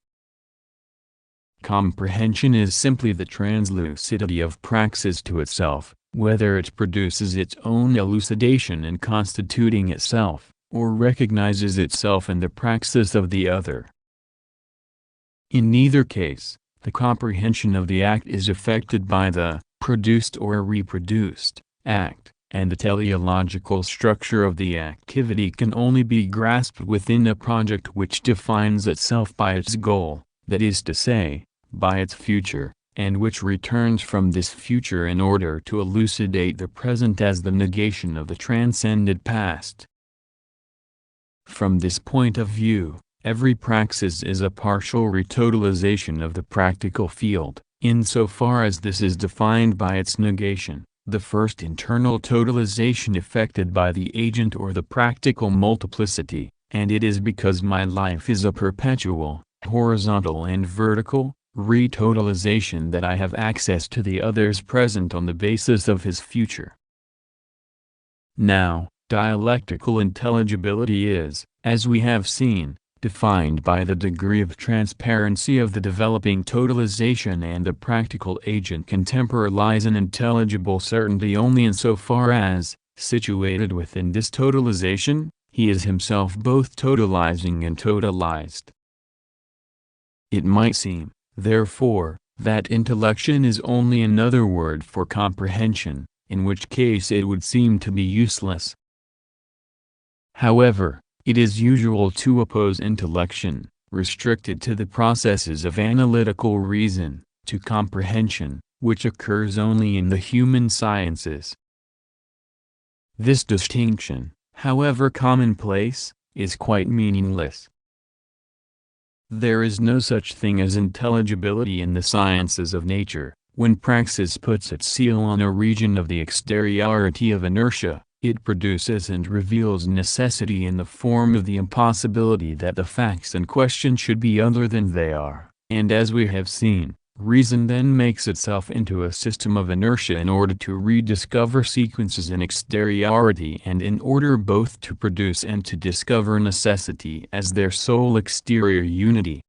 Comprehension is simply the translucidity of praxis to itself, whether it produces its own elucidation in constituting itself, or recognizes itself in the praxis of the other. In neither case, the comprehension of the act is affected by the produced or reproduced act, and the teleological structure of the activity can only be grasped within a project which defines itself by its goal, that is to say, by its future, and which returns from this future in order to elucidate the present as the negation of the transcended past. From this point of view, every praxis is a partial retotalization of the practical field, insofar as this is defined by its negation, the first internal totalization effected by the agent or the practical multiplicity, and it is because my life is a perpetual, horizontal and vertical, retotalization that I have access to the other's present on the basis of his future. Now, dialectical intelligibility is, as we have seen, defined by the degree of transparency of the developing totalization, and the practical agent can temporalize an intelligible certainty only insofar as, situated within this totalization, he is himself both totalizing and totalized. It might seem, therefore, that intellection is only another word for comprehension, in which case it would seem to be useless. However, it is usual to oppose intellection, restricted to the processes of analytical reason, to comprehension, which occurs only in the human sciences. This distinction, however commonplace, is quite meaningless. There is no such thing as intelligibility in the sciences of nature. When praxis puts its seal on a region of the exteriority of inertia, it produces and reveals necessity in the form of the impossibility that the facts in question should be other than they are, and as we have seen, reason then makes itself into a system of inertia in order to rediscover sequences in exteriority, and in order both to produce and to discover necessity as their sole exterior unity.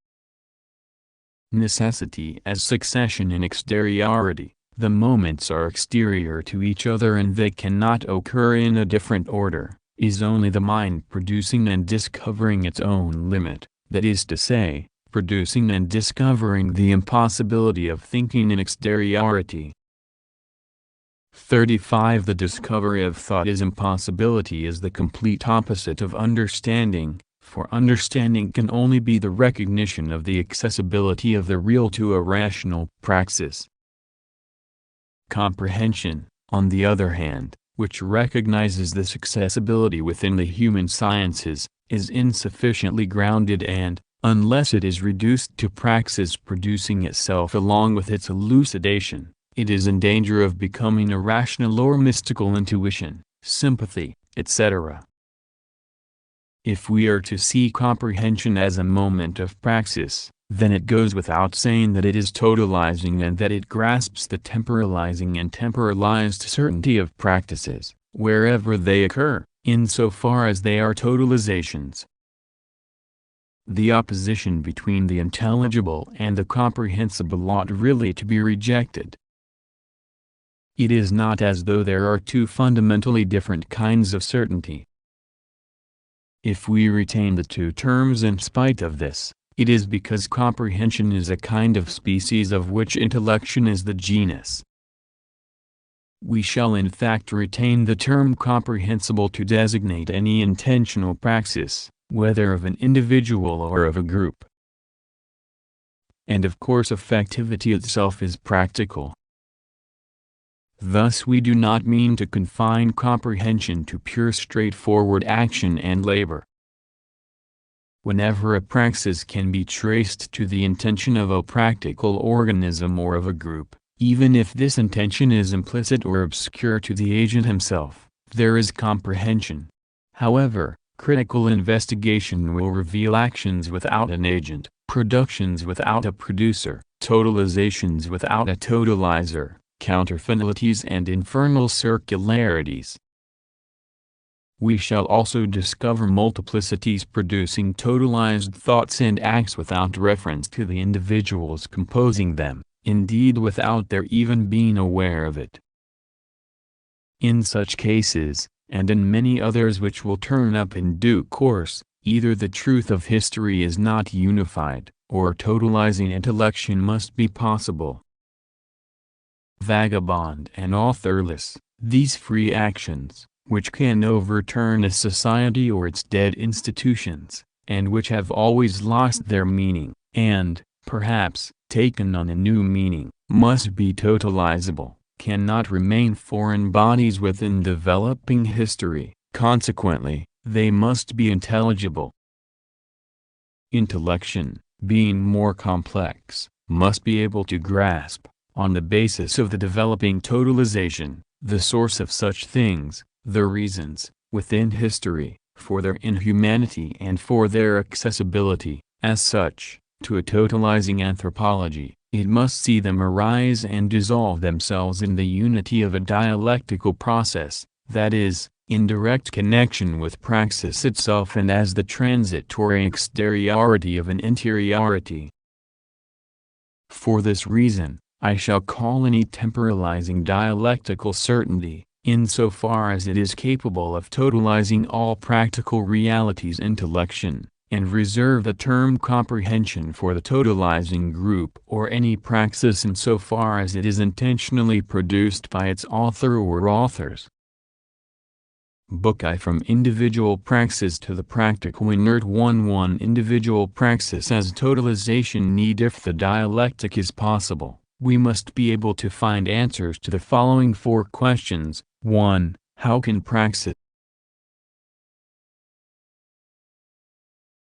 Necessity as succession in exteriority. The moments are exterior to each other and they cannot occur in a different order, is only the mind producing and discovering its own limit, that is to say, producing and discovering the impossibility of thinking in exteriority. 35. The discovery of thought as impossibility is the complete opposite of understanding, for understanding can only be the recognition of the accessibility of the real to a rational praxis. Comprehension, on the other hand, which recognizes this accessibility within the human sciences, is insufficiently grounded and, unless it is reduced to praxis producing itself along with its elucidation, it is in danger of becoming a rational or mystical intuition, sympathy, etc. If we are to see comprehension as a moment of praxis, then it goes without saying that it is totalizing and that it grasps the temporalizing and temporalized certainty of practices, wherever they occur, insofar as they are totalizations. The opposition between the intelligible and the comprehensible ought really to be rejected. It is not as though there are two fundamentally different kinds of certainty. If we retain the two terms in spite of this, it is because comprehension is a kind of species of which intellection is the genus. We shall in fact retain the term comprehensible to designate any intentional praxis, whether of an individual or of a group. And of course effectivity itself is practical. Thus we do not mean to confine comprehension to pure straightforward action and labor. Whenever a praxis can be traced to the intention of a practical organism or of a group, even if this intention is implicit or obscure to the agent himself, there is comprehension. However, critical investigation will reveal actions without an agent, productions without a producer, totalizations without a totalizer, counterfinalities and infernal circularities. We shall also discover multiplicities producing totalized thoughts and acts without reference to the individuals composing them, indeed without their even being aware of it. In such cases, and in many others which will turn up in due course, either the truth of history is not unified, or totalizing intellection must be possible. Vagabond and authorless, these free actions, which can overturn a society or its dead institutions, and which have always lost their meaning, and, perhaps, taken on a new meaning, must be totalizable, cannot remain foreign bodies within developing history, consequently, they must be intelligible. Intellection, being more complex, must be able to grasp, on the basis of the developing totalization, the source of such things, the reasons, within history, for their inhumanity and for their accessibility, as such, to a totalizing anthropology. It must see them arise and dissolve themselves in the unity of a dialectical process, that is, in direct connection with praxis itself and as the transitory exteriority of an interiority. For this reason, I shall call any temporalizing dialectical certainty, insofar as it is capable of totalizing all practical realities, intellection, and reserve the term comprehension for the totalizing group or any praxis insofar as it is intentionally produced by its author or authors. Book I. From individual praxis to the practical inert 1 individual praxis as totalization need. If the dialectic is possible, we must be able to find answers to the following four questions. 1. How can praxis